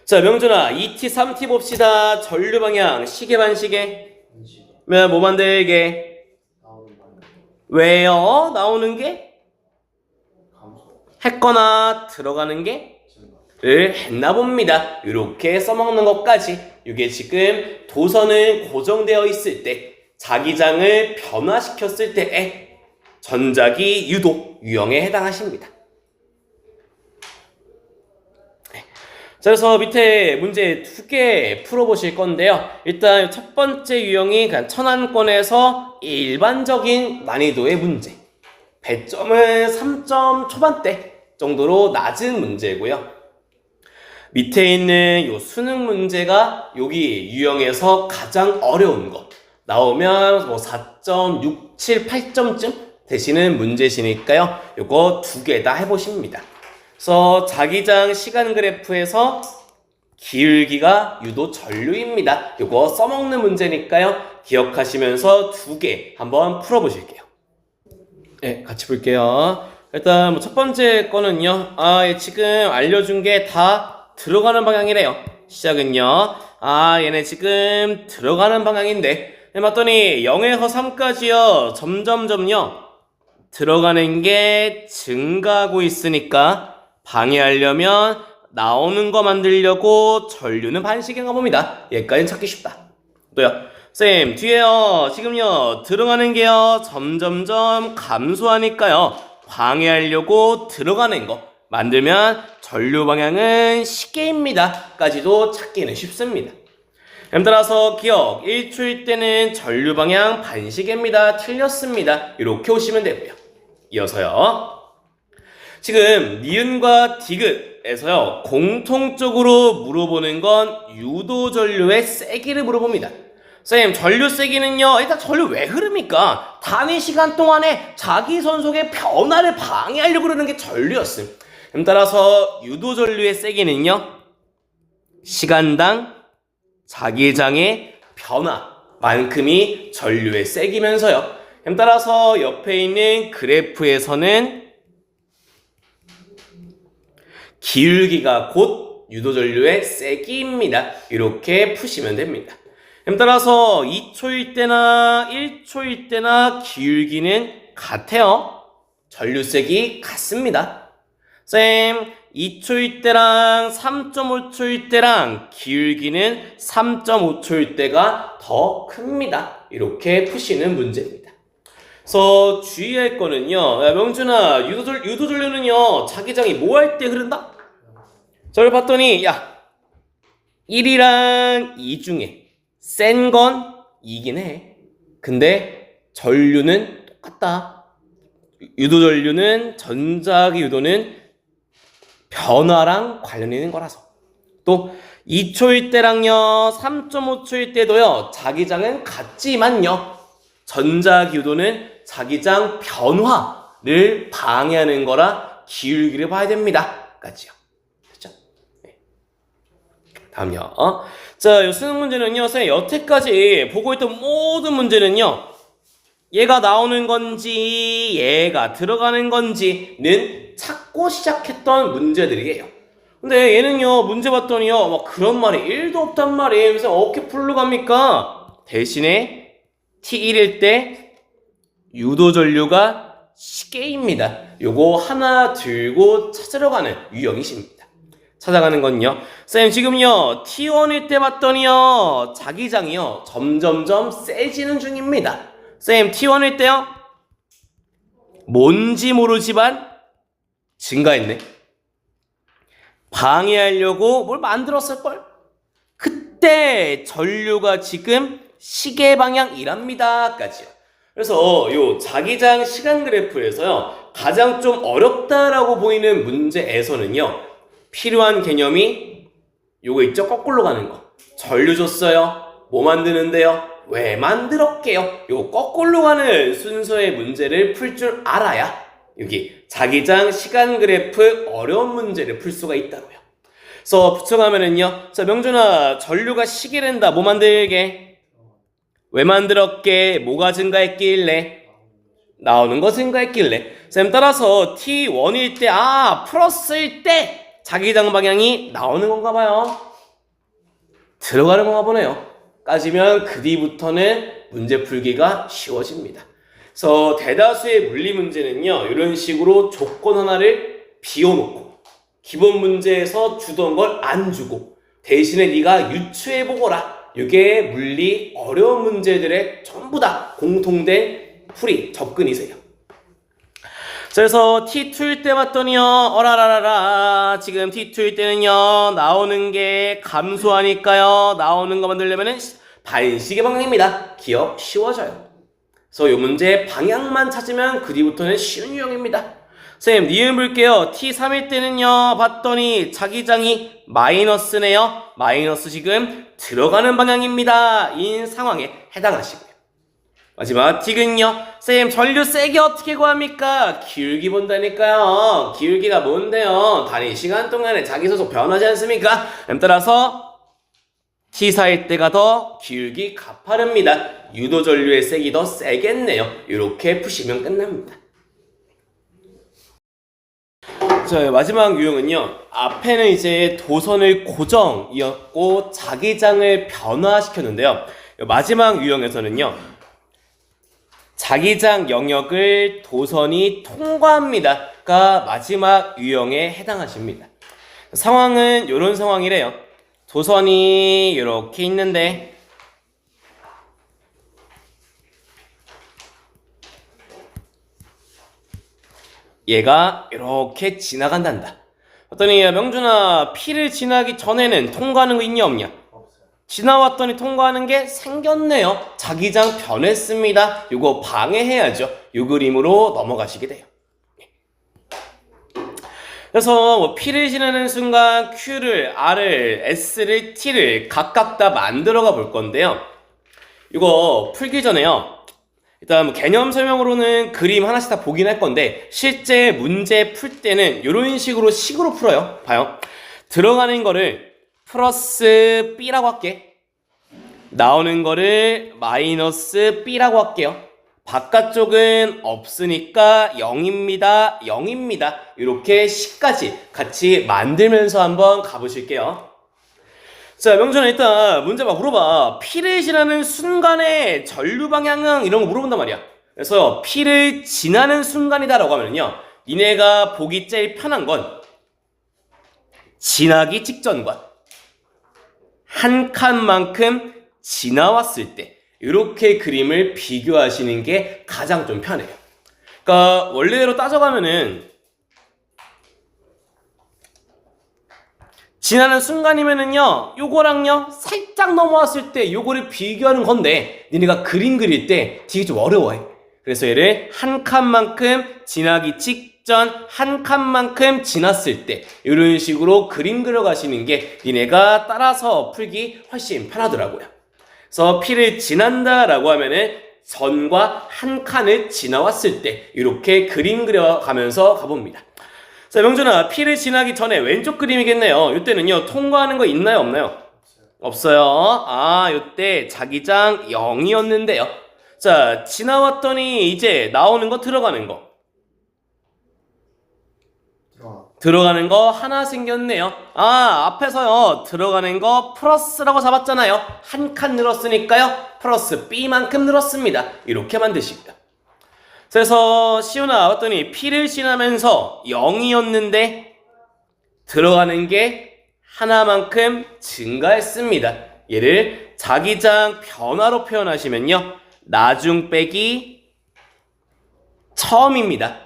[SPEAKER 1] 자, 명준아, 2t, 3t 봅시다. 전류 방향, 시계 반시계? 뭐 만들게? 왜요? 나오는 게? 했거나 들어가는 게? 를 했나 봅니다. 이렇게 써먹는 것까지, 이게 지금 도선은 고정되어 있을 때, 자기장을 변화시켰을 때의 전자기 유도 유형에 해당하십니다. 자, 그래서 밑에 문제 2개 풀어보실 건데요. 일단 첫 번째 유형이 그냥 천안권에서 일반적인 난이도의 문제. 배점은 3점 초반대 정도로 낮은 문제고요. 밑에 있는 요 수능 문제가 여기 유형에서 가장 어려운 거 나오면 뭐 4.67, 8점쯤 되시는 문제시니까요. 요거 2개 다 해보십니다. 그래서 자기장 시간 그래프에서 기울기가 유도 전류입니다. 요거 써먹는 문제니까요. 기억하시면서 2개 한번 풀어보실게요. 네, 같이 볼게요. 일단 뭐 첫 번째 거는요. 지금 알려준 게 다 들어가는 방향이래요. 시작은요. 얘네 지금 들어가는 방향인데, 봤더니 0에서 3까지요. 점점점요. 들어가는 게 증가하고 있으니까 방해하려면 나오는 거 만들려고 전류는 반시계인가 봅니다. 얘까지는 찾기 쉽다. 또요. 쌤, 뒤에요. 지금요. 들어가는 게요. 점점점 감소하니까요. 방해하려고 들어가는 거 만들면 전류 방향은 시계입니다. 까지도 찾기는 쉽습니다. 따라서 기억, 1초일 때는 전류 방향 반시계입니다. 틀렸습니다. 이렇게 오시면 되고요. 이어서요. 지금 니은과 디귿에서요. 공통적으로 물어보는 건 유도 전류의 세기를 물어봅니다. 쌤, 전류 세기는요. 일단 전류 왜 흐릅니까? 단위 시간 동안에 자기 선속의 변화를 방해하려고 그러는 게 전류였음. 따라서 유도 전류의 세기는요. 시간당 자기장의 변화만큼이 전류의 세기면서요. 따라서 옆에 있는 그래프에서는 기울기가 곧 유도 전류의 세기입니다. 이렇게 푸시면 됩니다. 따라서 2초일 때나 1초일 때나 기울기는 같아요. 전류색이 같습니다. 쌤, 2초일 때랑 3.5초일 때랑 기울기는 3.5초일 때가 더 큽니다. 이렇게 푸시는 문제입니다. 그래서 주의할 거는요. 야, 명준아, 유도전류는요. 자기장이 뭐 할 때 흐른다? 저를 봤더니 야, 1이랑 2 중에 센 건 2긴 해. 근데 전류는 똑같다. 유도전류는 전자기 유도는 변화랑 관련이 있는 거라서. 또 2초일 때랑요 3.5초일 때도요 자기장은 같지만요 전자기 유도는 자기장 변화를 방해하는 거라 기울기를 봐야 됩니다. 까지요. 됐죠? 네. 다음요. 자, 이 수능 문제는요 선생님 여태까지 보고 있던 모든 문제는요 얘가 나오는 건지 얘가 들어가는 건지는 찾고 시작했던 문제들이에요. 근데 얘는요 문제 봤더니요 막 그런 말이 1도 없단 말이에요. 그래서 어떻게 풀러 갑니까? 대신에 T1일 때 유도전류가 시계입니다. 요거 하나 들고 찾으러 가는 유형이십니다. 찾아가는 건요 쌤 지금요 T1일 때 봤더니요 자기장이요 점점점 세지는 중입니다. 쌤 T1일 때요 뭔지 모르지만 증가했네. 방해하려고 뭘 만들었을걸? 그때 전류가 지금 시계 방향이랍니다. 까지요. 그래서 요 자기장 시간 그래프에서요 가장 좀 어렵다라고 보이는 문제에서는요 필요한 개념이 요거 있죠? 거꾸로 가는 거. 전류 줬어요. 뭐 만드는데요? 왜 만들었게요? 요 거꾸로 가는 순서의 문제를 풀 줄 알아야 여기 자기장 시간 그래프 어려운 문제를 풀 수가 있다고요. 그래서 붙여가면은요 자 명준아 전류가 시계된다. 뭐 만들게? 왜 만들었게? 뭐가 증가했길래? 나오는 거 증가했길래. 쌤 따라서 T1일 때 플러스일 때 자기장 방향이 나오는 건가 봐요. 들어가는 건가 보네요. 까지면 그 뒤부터는 문제 풀기가 쉬워집니다. 그래서 대다수의 물리 문제는요 이런 식으로 조건 하나를 비워놓고 기본 문제에서 주던 걸 안 주고 대신에 네가 유추해보거라. 이게 물리 어려운 문제들의 전부 다 공통된 풀이 접근이세요. 그래서 T2일 때 봤더니요 어라라라라 지금 T2일 때는요 나오는 게 감소하니까요 나오는 거 만들려면은 반시계 방향입니다. 기억 쉬워져요. 그래서 이 문제 방향만 찾으면 그 뒤부터는 쉬운 유형입니다. 선생님 니은 볼게요. T3일 때는요 봤더니 자기장이 마이너스네요. 마이너스 지금 들어가는 방향입니다. 인 상황에 해당하시고요. 마지막 T는요 선생님 전류 세게 어떻게 구합니까? 기울기 본다니까요. 기울기가 뭔데요? 단위 시간 동안에 자기 소속 변하지 않습니까? 따라서 T4일 때가 더 기울기 가파릅니다. 유도전류의 색이 더 세겠네요. 이렇게 푸시면 끝납니다. 자, 마지막 유형은요. 앞에는 이제 도선을 고정이었고 자기장을 변화시켰는데요. 마지막 유형에서는요. 자기장 영역을 도선이 통과합니다가 마지막 유형에 해당하십니다. 상황은 이런 상황이래요. 도선이 이렇게 있는데 얘가 이렇게 지나간단다. 그랬더니 명준아 P를 지나기 전에는 통과하는 거 있냐 없냐? 지나왔더니 통과하는 게 생겼네요. 자기장 변했습니다. 이거 방해해야죠. 이 그림으로 넘어가시게 돼요. 그래서 P를 지나는 순간 Q를, R을, S를, T를 각각 다 만들어가 볼 건데요. 이거 풀기 전에요. 일단 개념 설명으로는 그림 하나씩 다 보긴 할 건데 실제 문제 풀 때는 이런 식으로 풀어요. 봐요. 들어가는 거를 플러스 B라고 할게. 나오는 거를 마이너스 B라고 할게요. 바깥쪽은 없으니까 0입니다. 0입니다. 이렇게 식까지 같이 만들면서 한번 가보실게요. 자, 명준아, 일단 문제 막 물어봐. P를 지나는 순간의 전류 방향은 이런 거 물어본단 말이야. 그래서 P를 지나는 순간이다라고 하면요, 니네가 보기 제일 편한 건 지나기 직전과 한 칸만큼 지나왔을 때 이렇게 그림을 비교하시는 게 가장 좀 편해요. 그러니까 원래대로 따져가면은 지나는 순간이면은요, 요거랑요 살짝 넘어왔을 때 요거를 비교하는 건데 니네가 그림 그릴 때 되게 좀 어려워해. 그래서 얘를 한 칸만큼 지나기 직전, 한 칸만큼 지났을 때 이런 식으로 그림 그려가시는 게 니네가 따라서 풀기 훨씬 편하더라고요. 그래서 P를 지난다라고 하면은 전과 한 칸을 지나왔을 때 이렇게 그림 그려가면서 가봅니다. 자, 명준아, P를 지나기 전에 왼쪽 그림이겠네요. 이때는요, 통과하는 거 있나요, 없나요? 없어요. 아, 이때 자기장 0이었는데요. 자, 지나왔더니 이제 나오는 거, 들어가는 거. 들어가는 거 하나 생겼네요. 아, 앞에서요, 들어가는 거 플러스라고 잡았잖아요. 한 칸 늘었으니까요, 플러스 B만큼 늘었습니다. 이렇게 만드십니다. 그래서 시우나 왔더니 P를 지나면서 0이었는데 들어가는 게 하나만큼 증가했습니다. 얘를 자기장 변화로 표현하시면요, 나중 빼기 처음입니다.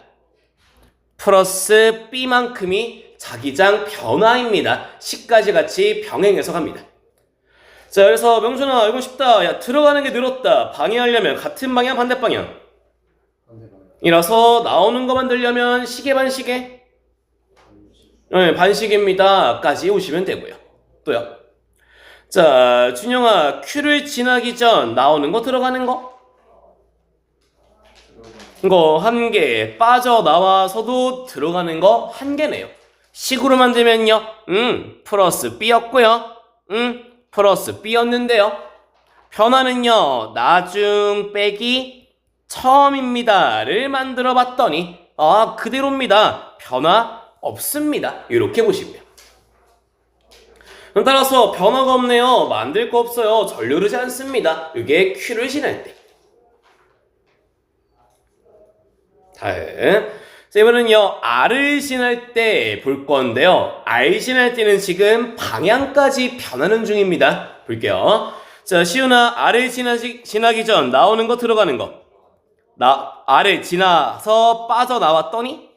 [SPEAKER 1] 플러스 B만큼이 자기장 변화입니다. C까지 같이 병행해서 갑니다. 자, 그래서 명준아, 이거 쉽다. 야, 들어가는 게 늘었다. 방해하려면 같은 방향, 반대 방향. 이라서 나오는 거 만들려면 시계 반시계? 네, 반시계입니다. 까지 오시면 되고요. 또요. 자, 준영아, Q를 지나기 전 나오는 거, 들어가는 거? 이거 한 개, 빠져나와서도 들어가는 거 한 개네요. 식으로 만들면요, 플러스 B였고요. 플러스 B였는데요. 변화는요, 나중 빼기 처음입니다를 만들어 봤더니 아, 그대로입니다. 변화 없습니다. 이렇게 보시고요. 따라서 변화가 없네요. 만들 거 없어요. 전류 흐르지 않습니다. 이게 Q를 지날 때. 다음. 자, 이번엔요, R을 지날 때 볼 건데요. R 지날 때는 지금 방향까지 변하는 중입니다. 볼게요. 자, 시우나, R을 지나기 전 나오는 거, 들어가는 거. R을 지나서 빠져나왔더니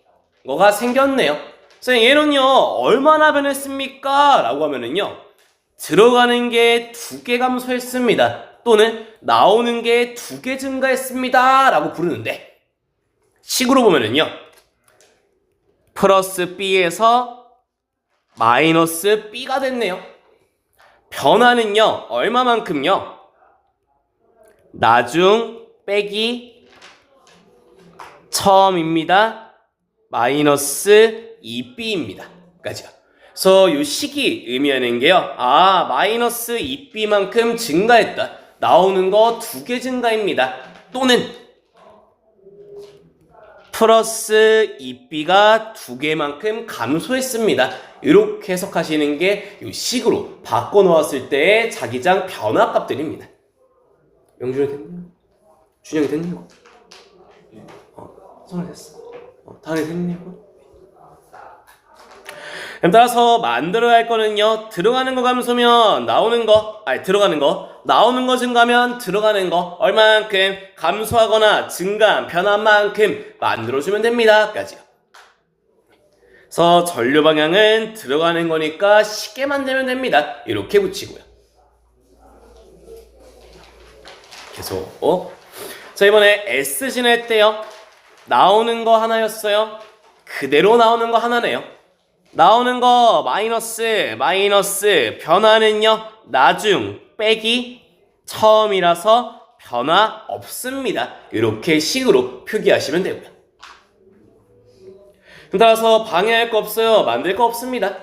[SPEAKER 1] 뭐가 생겼네요. 선생님, 얘는요, 얼마나 변했습니까? 라고 하면은요, 들어가는 게 2개 감소했습니다. 또는 나오는 게 2개 증가했습니다. 라고 부르는데, 식으로 보면은요, 플러스 B에서 마이너스 B가 됐네요. 변화는요, 얼마만큼요? 나중 빼기 처음입니다. 마이너스 2B입니다. 까지요. 그래서 이 식이 의미하는 게요, 아, 마이너스 2B만큼 증가했다. 나오는 거 2개 증가입니다. 또는 플러스 2B가 2개만큼 감소했습니다. 이렇게 해석하시는 게 이 식으로 바꿔놓았을 때의 자기장 변화 값들입니다. 영준이 됐나요? 준영이 됐나요? 성을 됐어. 다음에 됐냐고? 따라서 만들어야 할 거는요, 들어가는 거 감소면 나오는 거, 들어가는 거, 나오는 거 증가면 들어가는 거 얼만큼 감소하거나 증가한 변화만큼 만들어주면 됩니다. 까지요. 그래서 전류 방향은 들어가는 거니까 쉽게 만들면 됩니다. 이렇게 붙이고요. 계속. 자, 이번에 S 지낼 때요, 나오는 거 하나였어요. 그대로 나오는 거 하나네요. 나오는 거 마이너스 변화는요, 나중 빼기 처음이라서 변화 없습니다. 이렇게 식으로 표기하시면 되고요. 따라서 방해할 거 없어요. 만들 거 없습니다.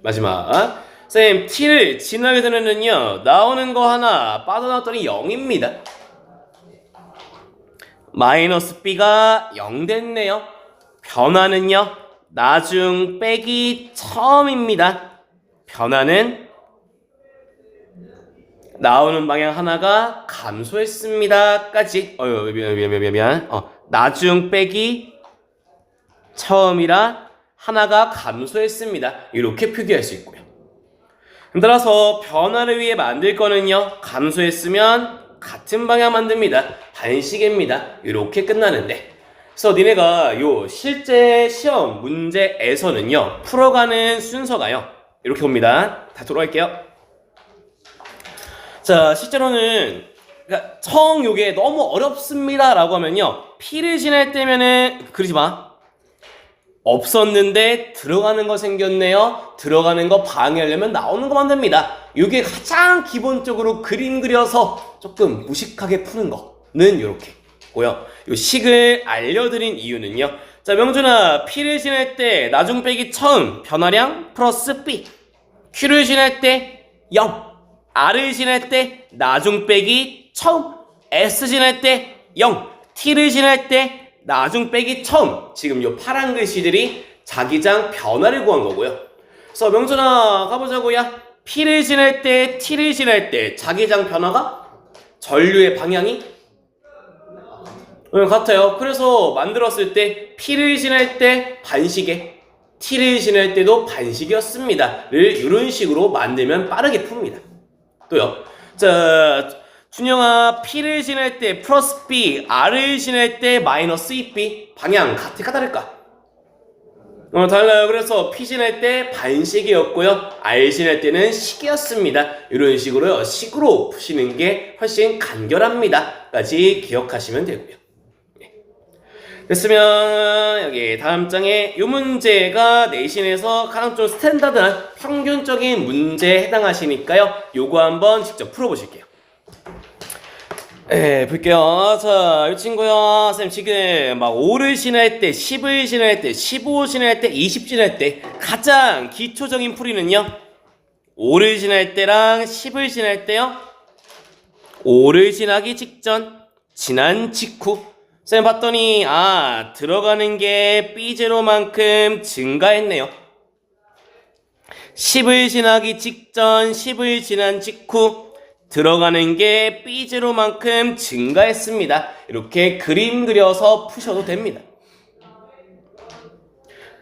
[SPEAKER 1] 마지막. 쌤, T를 지나게 되면은요, 나오는 거 하나 빠져나왔더니 0입니다. 마이너스 B가 0 됐네요. 변화는요, 나중 빼기 처음입니다. 변화는 나오는 방향 하나가 감소했습니다까지. 미안. 나중 빼기 처음이라 하나가 감소했습니다. 이렇게 표기할 수 있고요. 따라서 변화를 위해 만들 거는요, 감소했으면 같은 방향 만듭니다. 반시계입니다. 이렇게 끝나는데, 그래서 니네가 요 실제 시험 문제에서는요, 풀어가는 순서가요, 이렇게 옵니다. 다 돌아갈게요. 자, 실제로는 그러니까 청 요게 너무 어렵습니다 라고 하면요, P를 지날 때면은 그러지 마. 없었는데 들어가는 거 생겼네요. 들어가는 거 방해하려면 나오는 거 만듭니다. 이게 가장 기본적으로 그림 그려서 조금 무식하게 푸는 거는 이렇게 고요. 이 식을 알려드린 이유는요, 자, 명준아, P를 지날 때 나중 빼기 처음 변화량 플러스 B, Q를 지날 때 0, R을 지날 때 나중 빼기 처음, S 지날 때 0, T를 지날 때 나중 빼기 처음. 지금 요 파란 글씨들이 자기장 변화를 구한 거고요. 그래서 명준아, 가보자고요. P를 지날 때, T를 지날 때 자기장 변화가 전류의 방향이 같아요. 그래서 만들었을 때 P를 지날 때 반시계, T를 지날 때도 반시계였습니다를 이런 식으로 만들면 빠르게 풉니다. 또요. 자, 준영아, P를 지날 때 플러스 B, R을 지날 때 마이너스 2B. 방향 같을까 다를까? 달라요. 그래서 P 지날 때 반시계였고요, R 지날 때는 시계였습니다. 이런 식으로요, 식으로 푸시는 게 훨씬 간결합니다 까지 기억하시면 되고요. 됐으면 여기 다음 장에 이 문제가 내신에서 가장 좀 스탠다드한 평균적인 문제에 해당하시니까요, 요거 한번 직접 풀어보실게요. 볼게요. 자, 이 친구요, 쌤 지금 막 5를 지날 때, 10을 지날 때, 15 지날 때, 20 지날 때 가장 기초적인 풀이는요, 5를 지날 때랑 10을 지날 때요, 5를 지나기 직전, 지난 직후. 쌤 봤더니 들어가는 게 B0만큼 증가했네요. 10을 지나기 직전, 10을 지난 직후 들어가는 게 B0만큼 증가했습니다. 이렇게 그림 그려서 푸셔도 됩니다.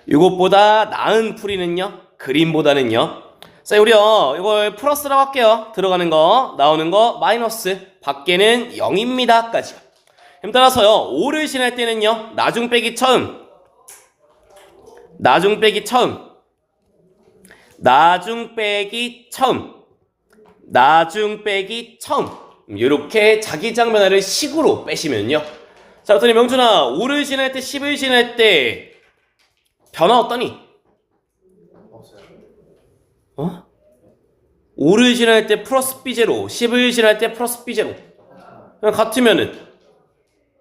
[SPEAKER 1] 이것보다 나은 풀이는요, 그림보다는요. 자, 우리요, 이걸 플러스라고 할게요. 들어가는 거, 나오는 거 마이너스, 밖에는 0입니다 까지요. 그럼 따라서요, 5를 지날 때는요, 나중 빼기 처음, 나중 빼기 처음, 나중 빼기 처음, 나중 빼기 처음, 이렇게 자기장 변화를 식으로 빼시면요. 자, 그랬더니 명준아, 5를 지날 때, 10을 지날 때 변화 어떠니? 없어요. 5를 지날 때 플러스 B0, 10을 지날 때 플러스 B0. 그냥 같으면은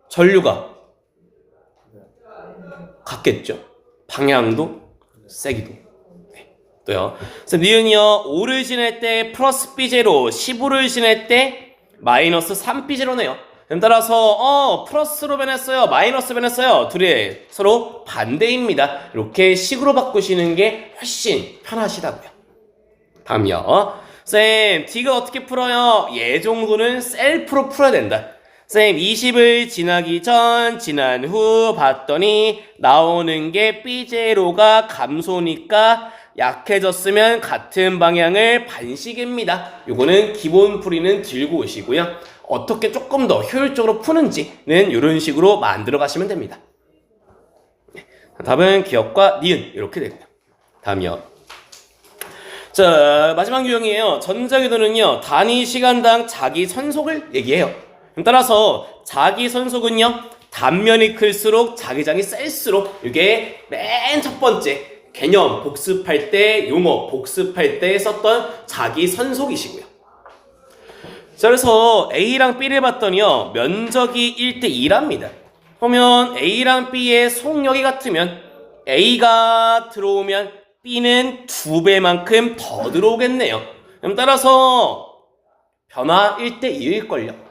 [SPEAKER 1] 전류가 같겠죠. 방향도 세기도. 또요. 그래서 니은이요, 5를 지날 때 플러스 B0, 15를 지날 때 마이너스 3B0네요. 따라서 플러스로 변했어요, 마이너스 변했어요. 둘이 서로 반대입니다. 이렇게 식으로 바꾸시는 게 훨씬 편하시다고요. 다음이요. 쌤, D가 어떻게 풀어요? 얘 정도는 셀프로 풀어야 된다. 쌤, 20을 지나기 전, 지난 후 봤더니 나오는 게 B0가 감소니까 약해졌으면 같은 방향을 반시계입니다. 요거는 기본 풀이는 들고 오시고요. 어떻게 조금 더 효율적으로 푸는지는 이런 식으로 만들어 가시면 됩니다. 답은 기억과 니은 이렇게 되고요. 다음이요. 자, 마지막 유형이에요. 전자유도는요, 단위 시간당 자기 선속을 얘기해요. 따라서 자기 선속은요, 단면이 클수록 자기장이 셀수록 이게 맨 첫 번째 개념 복습할 때, 용어 복습할 때 썼던 자기 선속이시고요. 자, 그래서 A랑 B를 봤더니요, 면적이 1대2랍니다. 그러면 A랑 B의 속력이 같으면 A가 들어오면 B는 2배만큼 더 들어오겠네요. 그럼 따라서 변화 1대2일걸요.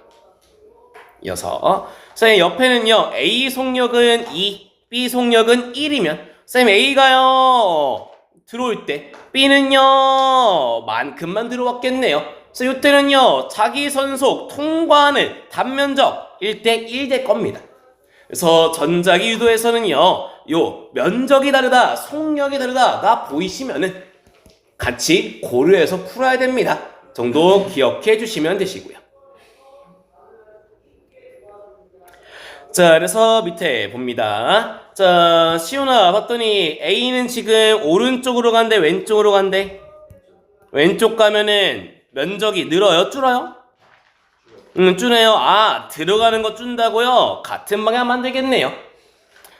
[SPEAKER 1] 이어서 쌤, 옆에는요, A 속력은 2, B 속력은 1이면 쌤, A가요 들어올 때 B는요 만큼만 들어왔겠네요. 그래서 이때는요 자기선속 통과하는 단면적 1대1 될 겁니다. 그래서 전자기 유도에서는요 요 면적이 다르다 속력이 다르다 가 보이시면은 같이 고려해서 풀어야 됩니다. 정도 기억해 주시면 되시고요. 자, 그래서 밑에 봅니다. 자, 시온아 봤더니 A는 지금 오른쪽으로 간대, 왼쪽으로 간대? 왼쪽 가면은 면적이 늘어요, 줄어요? 줄어요. 아, 들어가는 거 준다고요? 같은 방향 만들겠네요.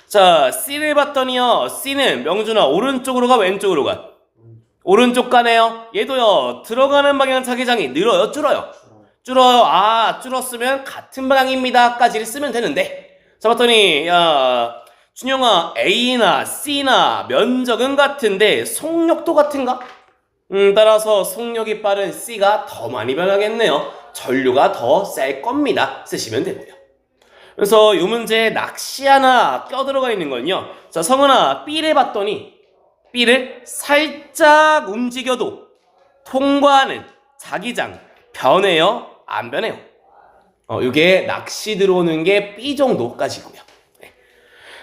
[SPEAKER 1] 자, C를 봤더니요. C는 명준아 오른쪽으로 가, 왼쪽으로 가? 오른쪽 가네요. 얘도요. 들어가는 방향 자기장이 늘어요, 줄어요? 줄어요. 아, 줄었으면 같은 방향입니다. 까지를 쓰면 되는데. 자, 봤더니 야, 준영아 A나 C나 면적은 같은데 속력도 같은가? 따라서 속력이 빠른 C가 더 많이 변하겠네요. 전류가 더 셀 겁니다. 쓰시면 되고요. 그래서 이 문제에 낚시 하나 껴들어가 있는 건요. 자, 성은아 B를 봤더니 B를 살짝 움직여도 통과하는 자기장 변해요? 안 변해요? 이게 낚시 들어오는 게 B 정도까지고요. 네.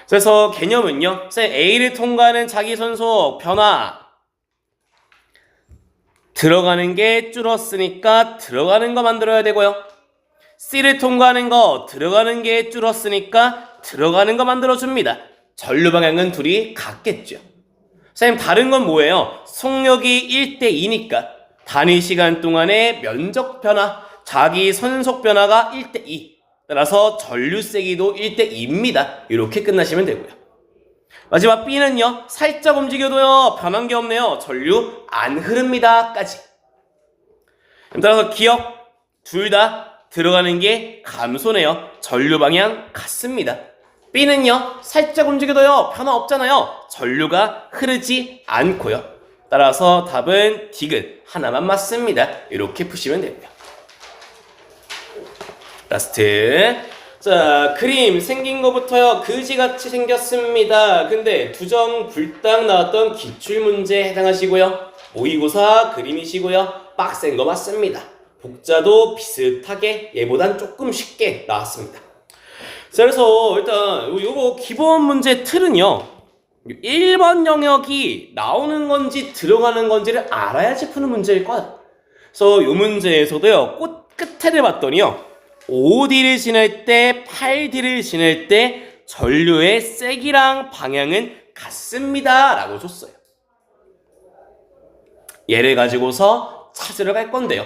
[SPEAKER 1] 그래서 개념은요. A를 통과하는 자기선속 변화 들어가는 게 줄었으니까 들어가는 거 만들어야 되고요. C를 통과하는 거 들어가는 게 줄었으니까 들어가는 거 만들어줍니다. 전류 방향은 둘이 같겠죠. 선생님 다른 건 뭐예요? 속력이 1대2니까 단위 시간 동안의 면적 변화 자기 선속 변화가 1대2 따라서 전류 세기도 1대2입니다. 이렇게 끝나시면 되고요. 마지막 B는요 살짝 움직여도요 변한 게 없네요. 전류 안 흐릅니다 까지. 따라서 기억 둘 다 들어가는 게 감소네요. 전류 방향 같습니다. B는요 살짝 움직여도요 변화 없잖아요. 전류가 흐르지 않고요. 따라서 답은 디귿 하나만 맞습니다. 이렇게 푸시면 되고요. 라스트. 자, 그림 생긴 거부터요 그지같이 생겼습니다. 근데 두 점 굴딱 나왔던 기출문제에 해당하시고요. 모의고사 그림이시고요. 빡센 거 맞습니다. 복자도 비슷하게 얘보단 조금 쉽게 나왔습니다. 자, 그래서 일단 요거 기본 문제 틀은요 1번 영역이 나오는 건지 들어가는 건지를 알아야지 푸는 문제일 거야. 그래서 요 문제에서도요 꽃 끝에를 봤더니요 5D를 지날 때 8D를 지날 때 전류의 세기랑 방향은 같습니다 라고 줬어요. 얘를 가지고서 찾으러 갈 건데요.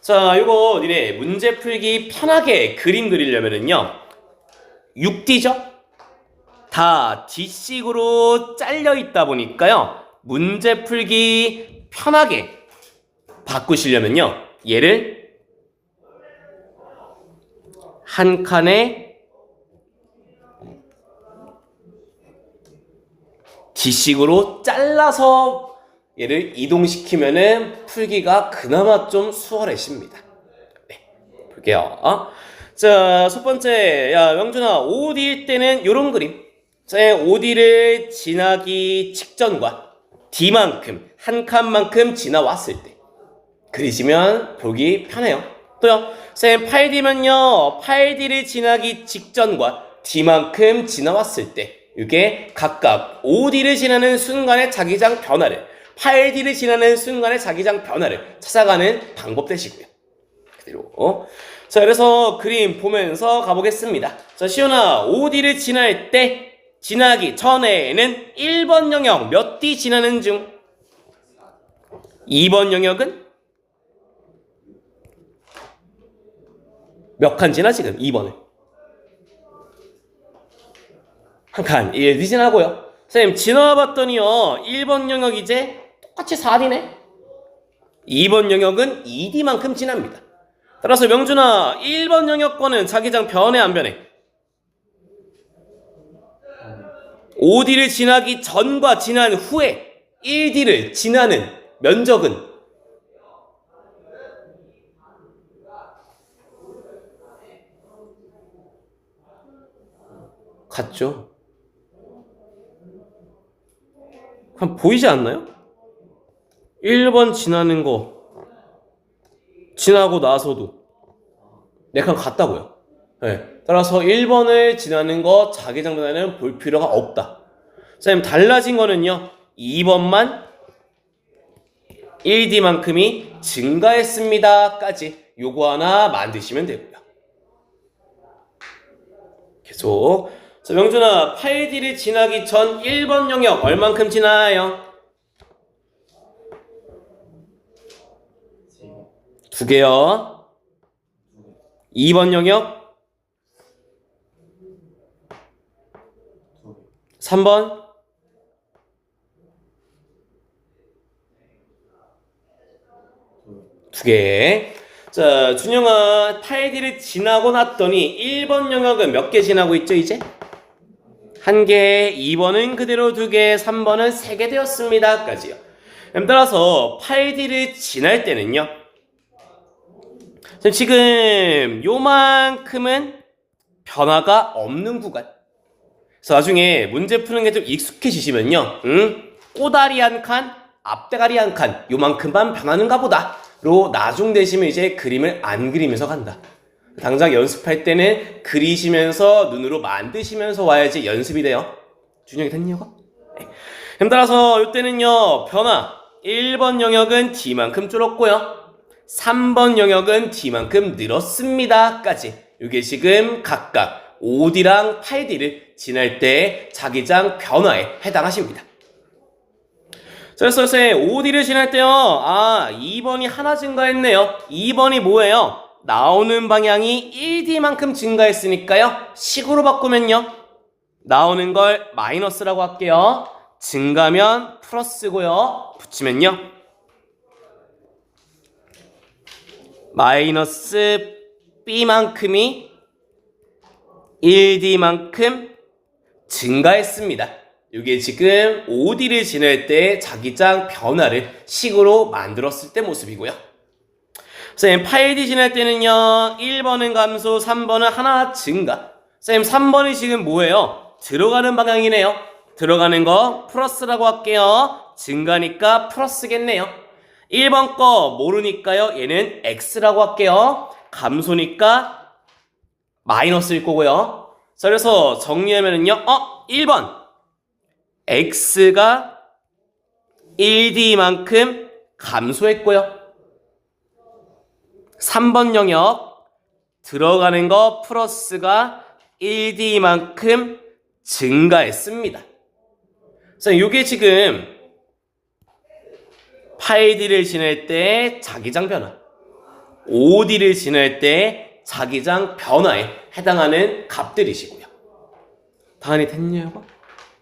[SPEAKER 1] 자, 요거 니네 문제 풀기 편하게 그림 그리려면은요 6D죠? 다 D식으로 잘려 있다 보니까요 문제 풀기 편하게 바꾸시려면요 얘를 한 칸에 D식으로 잘라서 얘를 이동시키면은 풀기가 그나마 좀 수월해집니다. 네, 볼게요. 자, 첫 번째, 야, 명준아, 5D일 때는 요런 그림. 자, 5D를 지나기 직전과 D만큼, 한 칸만큼 지나왔을 때 그리시면 보기 편해요. 또요, 쌤, 8D면요, 8D를 지나기 직전과 D만큼 지나왔을 때 이게 각각 5D를 지나는 순간의 자기장 변화를 8D를 지나는 순간의 자기장 변화를 찾아가는 방법 되시고요. 그대로. 자, 그래서 그림 보면서 가보겠습니다. 자, 시온아, 5D를 지날 때 지나기 전에는 1번 영역 몇 D 지나는 중? 2번 영역은? 몇 칸 지나 지금 2번을? 한 칸, 1D 지나고요. 선생님, 지나와봤더니요 1번 영역 이제 똑같이 4D네? 2번 영역은 2D만큼 지납니다. 따라서 명준아 1번 영역권은 자기장 변해 안 변해? 5D를 지나기 전과 지난 후에 1D를 지나는 면적은 같죠? 그럼 보이지 않나요? 1번 지나는 거 지나고 나서도 네 칸 같다고요. 네. 따라서 1번을 지나는 거 자기장 변화는 볼 필요가 없다. 선생님 달라진 거는요. 2번만 1D만큼이 증가했습니다 까지 요거 하나 만드시면 되고요. 계속. 자, 명준아 8D를 지나기 전 1번 영역 얼만큼 지나요? 2개요. 2번 영역 3번 2개. 자, 준영아 8D를 지나고 났더니 1번 영역은 몇 개 지나고 있죠 이제? 1개, 2번은 그대로 2개, 3번은 3개 되었습니다 까지요. 따라서 8D를 지날 때는요 지금 요만큼은 변화가 없는 구간. 그래서 나중에 문제 푸는 게 좀 익숙해지시면요 꼬다리 한 칸, 앞대가리 한 칸 요만큼만 변하는가 보다 로 나중되시면 이제 그림을 안 그리면서 간다. 당장 연습할 때는 그리시면서 눈으로 만드시면서 와야지 연습이 돼요. 준영이 됐냐고? 네. 그럼 따라서 이때는요 변화 1번 영역은 D만큼 줄었고요 3번 영역은 D만큼 늘었습니다 까지 이게 지금 각각 5D랑 8D를 지날 때 자기장 변화에 해당하십니다. 그래서 선생님 5D를 지날 때요 2번이 하나 증가했네요. 2번이 뭐예요? 나오는 방향이 1D만큼 증가했으니까요 식으로 바꾸면요 나오는 걸 마이너스라고 할게요. 증가면 플러스고요 붙이면요 마이너스 B만큼이 1D만큼 증가했습니다. 이게 지금 5D를 지날 때 자기장 변화를 식으로 만들었을 때 모습이고요. 선생님 8D 지날 때는요 1번은 감소 3번은 하나 증가. 선생님 3번이 지금 뭐예요? 들어가는 방향이네요. 들어가는 거 플러스라고 할게요. 증가니까 플러스겠네요. 1번 거 모르니까요 얘는 X라고 할게요. 감소니까 마이너스일 거고요. 자, 그래서 정리하면은요 1번 X가 1D만큼 감소했고요 3번 영역 들어가는 거 플러스가 1D만큼 증가했습니다. 자, 이게 지금 8D를 지날 때 자기장 변화 5D를 지날 때 자기장 변화에 해당하는 값들이시고요. 다은이 됐냐고?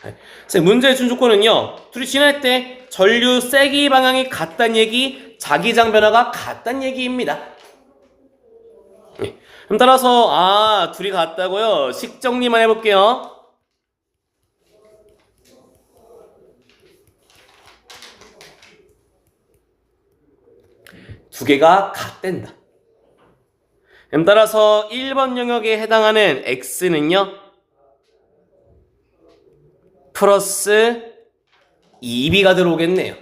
[SPEAKER 1] 네. 문제의 준 조건은요 둘이 지날 때 전류 세기 방향이 같다는 얘기 자기장 변화가 같다는 얘기입니다. 네. 그럼 따라서 둘이 같다고요? 식 정리만 해볼게요. 두 개가 같댄다. 그럼 따라서 1번 영역에 해당하는 X는요 플러스 2B가 들어오겠네요.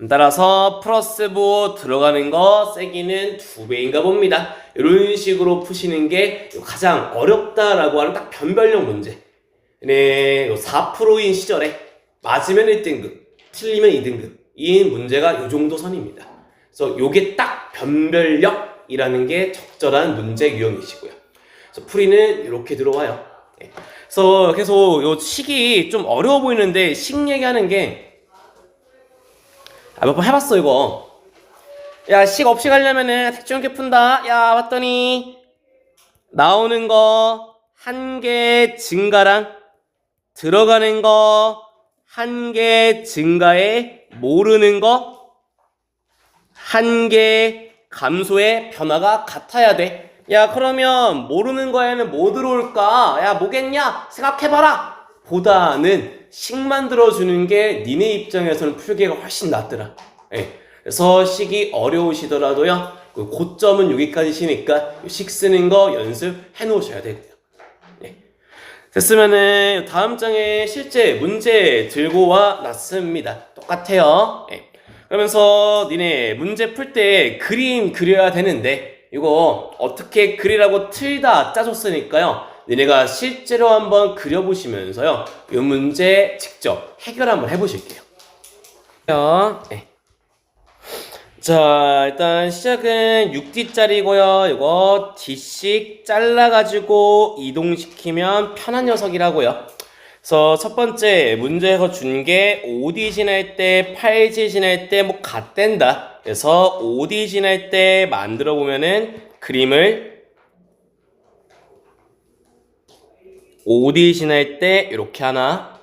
[SPEAKER 1] 따라서 플러스 부 들어가는 거 세기는 2배인가 봅니다. 이런 식으로 푸시는 게 가장 어렵다라고 하는 딱 변별력 문제. 네, 4%인 시절에 맞으면 1등급, 틀리면 2등급. 이 문제가 이 정도 선입니다. 그래서 요게 딱 변별력이라는 게 적절한 문제 유형이시고요. 그래서 풀이는 이렇게 들어와요. 네. 그래서 계속 요 식이 좀 어려워 보이는데 식 얘기하는 게 몇 번 해봤어 이거. 야, 식 없이 가려면은 대충 이렇게 푼다. 야, 봤더니 나오는 거 한 개 증가랑 들어가는 거 한 개 증가에 모르는 거 한 개 감소의 변화가 같아야 돼. 야, 그러면 모르는 거에는 뭐 들어올까? 야, 뭐겠냐? 생각해봐라! 보다는 식만 들어주는 게 니네 입장에서는 풀기가 훨씬 낫더라. 예. 그래서 식이 어려우시더라도요, 그 고점은 여기까지시니까 식 쓰는 거 연습해 놓으셔야 되고요. 예. 됐으면은 다음 장에 실제 문제 들고 와 놨습니다. 똑같아요. 예. 그러면서 니네 문제 풀 때 그림 그려야 되는데 이거 어떻게 그리라고 틀 다 짜줬으니까요. 니네가 실제로 한번 그려보시면서요. 이 문제 직접 해결 한번 해보실게요. 네. 자, 일단 시작은 6D짜리고요. 이거 D씩 잘라가지고 이동시키면 편한 녀석이라고요. 그래서 첫 번째 문제에서 준 게 5D 지날 때, 8D 지날 때 뭐 같댄다. 그래서 5D 지날 때 만들어 보면은 그림을 5D 지날 때 이렇게 하나.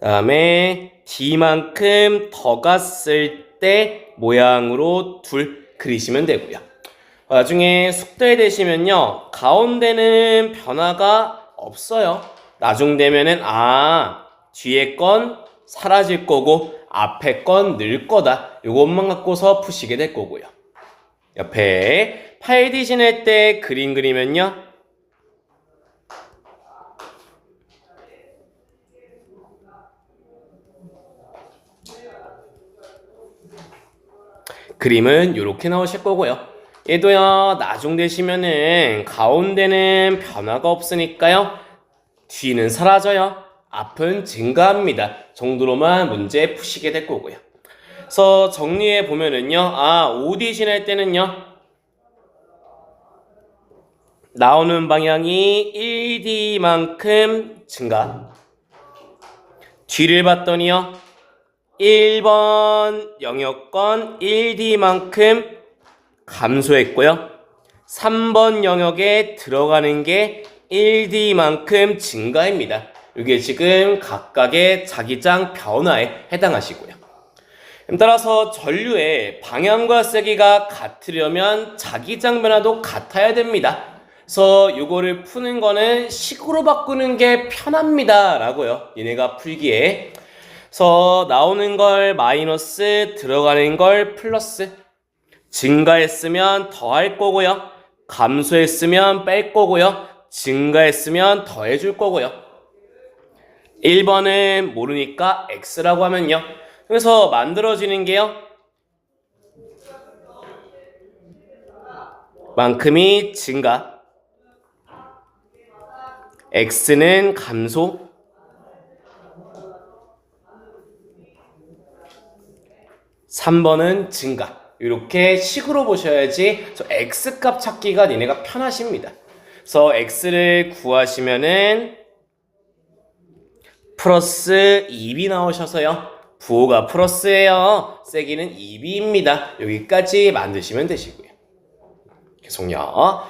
[SPEAKER 1] 다음에 D만큼 더 갔을 때 모양으로 둘 그리시면 되고요. 나중에 숙달 되시면요. 가운데는 변화가 없어요. 나중 되면은 뒤에 건 사라질 거고 앞에 건 늘 거다. 요것만 갖고서 푸시게 될 거고요. 옆에 8D 지낼 때 그림 그리면요. 그림은 이렇게 나오실 거고요. 얘도요, 나중 되시면은 가운데는 변화가 없으니까요. 뒤는 사라져요. 앞은 증가합니다. 정도로만 문제 푸시게 될 거고요. 그래서 정리해 보면은요, 5D 지낼 때는요, 나오는 방향이 1D만큼 증가. 뒤를 봤더니요, 1번 영역권 1D만큼 감소했고요. 3번 영역에 들어가는 게 1D만큼 증가입니다. 이게 지금 각각의 자기장 변화에 해당하시고요. 따라서 전류의 방향과 세기가 같으려면 자기장 변화도 같아야 됩니다. 그래서 이거를 푸는 거는 식으로 바꾸는 게 편합니다. 라고요. 얘네가 풀기에. 그래서 나오는 걸 마이너스, 들어가는 걸 플러스. 증가했으면 더할 거고요. 감소했으면 뺄 거고요. 증가했으면 더해줄 거고요. 1번은 모르니까 X라고 하면요. 그래서 만들어지는 게요. 만큼이 증가. X는 감소. 3번은 증가. 이렇게 식으로 보셔야지 X값 찾기가 니네가 편하십니다. 그래서 X를 구하시면은 플러스 2B 나오셔서요. 부호가 플러스예요. 세기는 2B입니다. 여기까지 만드시면 되시고요. 계속요.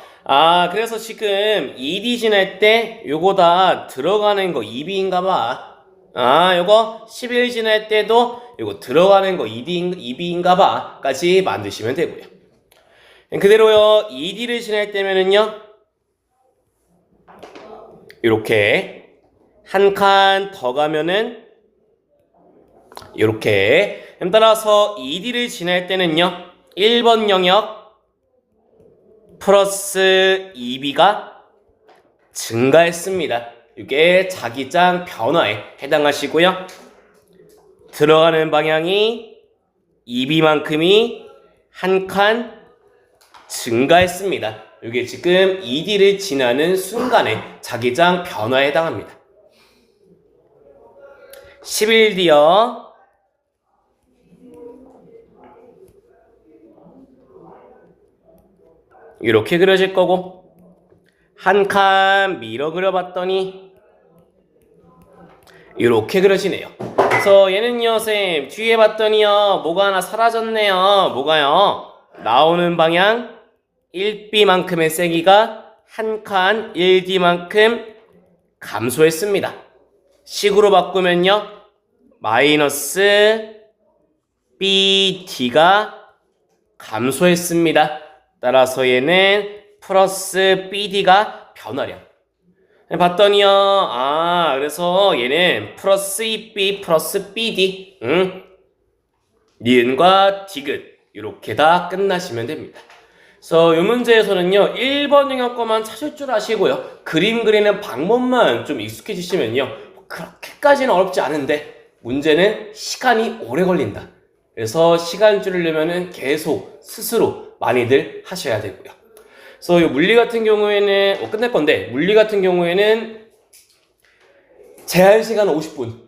[SPEAKER 1] 그래서 지금 2D 지날 때 요거 다 들어가는 거 2B인가 봐. 요거 11 지날 때도 요거 들어가는 거 2B인가 봐. 까지 만드시면 되고요. 그대로요. 2D를 지날 때면은요. 이렇게 한 칸 더 가면은 이렇게 따라서 2D를 지날 때는요. 1번 영역 플러스 2B가 증가했습니다. 이게 자기장 변화에 해당하시고요. 들어가는 방향이 2B만큼이 한 칸 증가했습니다. 이게 지금 2D를 지나는 순간에 자기장 변화에 해당합니다. 11D요. 이렇게 그려질 거고 한 칸 밀어 그려봤더니 이렇게 그려지네요. 그래서 얘는요 쌤 뒤에 봤더니요 뭐가 하나 사라졌네요. 뭐가요? 나오는 방향 1B만큼의 세기가 한 칸 1D만큼 감소했습니다. 식으로 바꾸면요 마이너스 BD가 감소했습니다. 따라서 얘는 플러스 BD가 변화량. 봤더니요 그래서 얘는 플러스 2B 플러스 BD 니은과 디귿 이렇게 다 끝나시면 됩니다. 그래서 이 문제에서는요 1번 영역 거만 찾을 줄 아시고요 그림 그리는 방법만 좀 익숙해지시면요 그렇게까지는 어렵지 않은데 문제는 시간이 오래 걸린다. 그래서 시간 줄이려면은 계속 스스로 많이들 하셔야 되고요. 그래서 이 물리 같은 경우에는 끝낼 건데, 물리 같은 경우에는 제한 시간은 50분.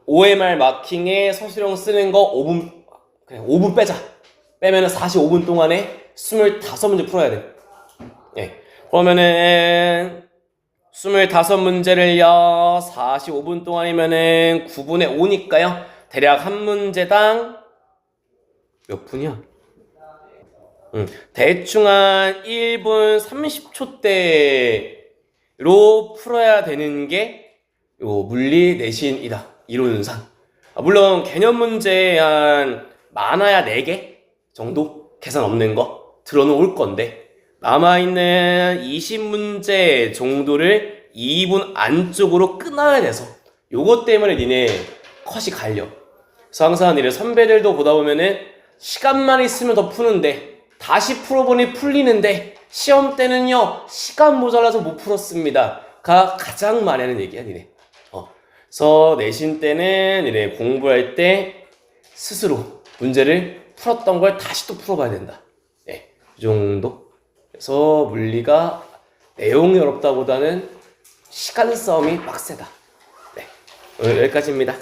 [SPEAKER 1] OMR 마킹에 서술형 쓰는 거 5분, 그냥 5분 빼자. 빼면은 45분 동안에 25문제 풀어야 돼. 예. 그러면은 25문제를요, 45분 동안이면은 9분의 5니까요. 대략 한 문제당 몇 분이야? 대충 한 1분 30초대로 풀어야 되는 게 요 물리 내신이다. 이론상. 물론 개념 문제 한 많아야 4개 정도 계산 없는 거 들어놓을 건데, 남아있는 20문제 정도를 2분 안쪽으로 끊어야 돼서 요것 때문에 니네 컷이 갈려. 그래서 항상 니네 선배들도 보다 보면은 시간만 있으면 더 푸는데 다시 풀어보니 풀리는데 시험 때는요 시간 모자라서 못 풀었습니다 가 가장 많이 하는 얘기야 니네. 그래서 내신 때는 니네 공부할 때 스스로 문제를 풀었던 걸 다시 또 풀어봐야 된다. 네, 이 정도. 그래서 물리가 내용이 어렵다보다는 시간 싸움이 빡세다. 네, 오늘 여기까지입니다.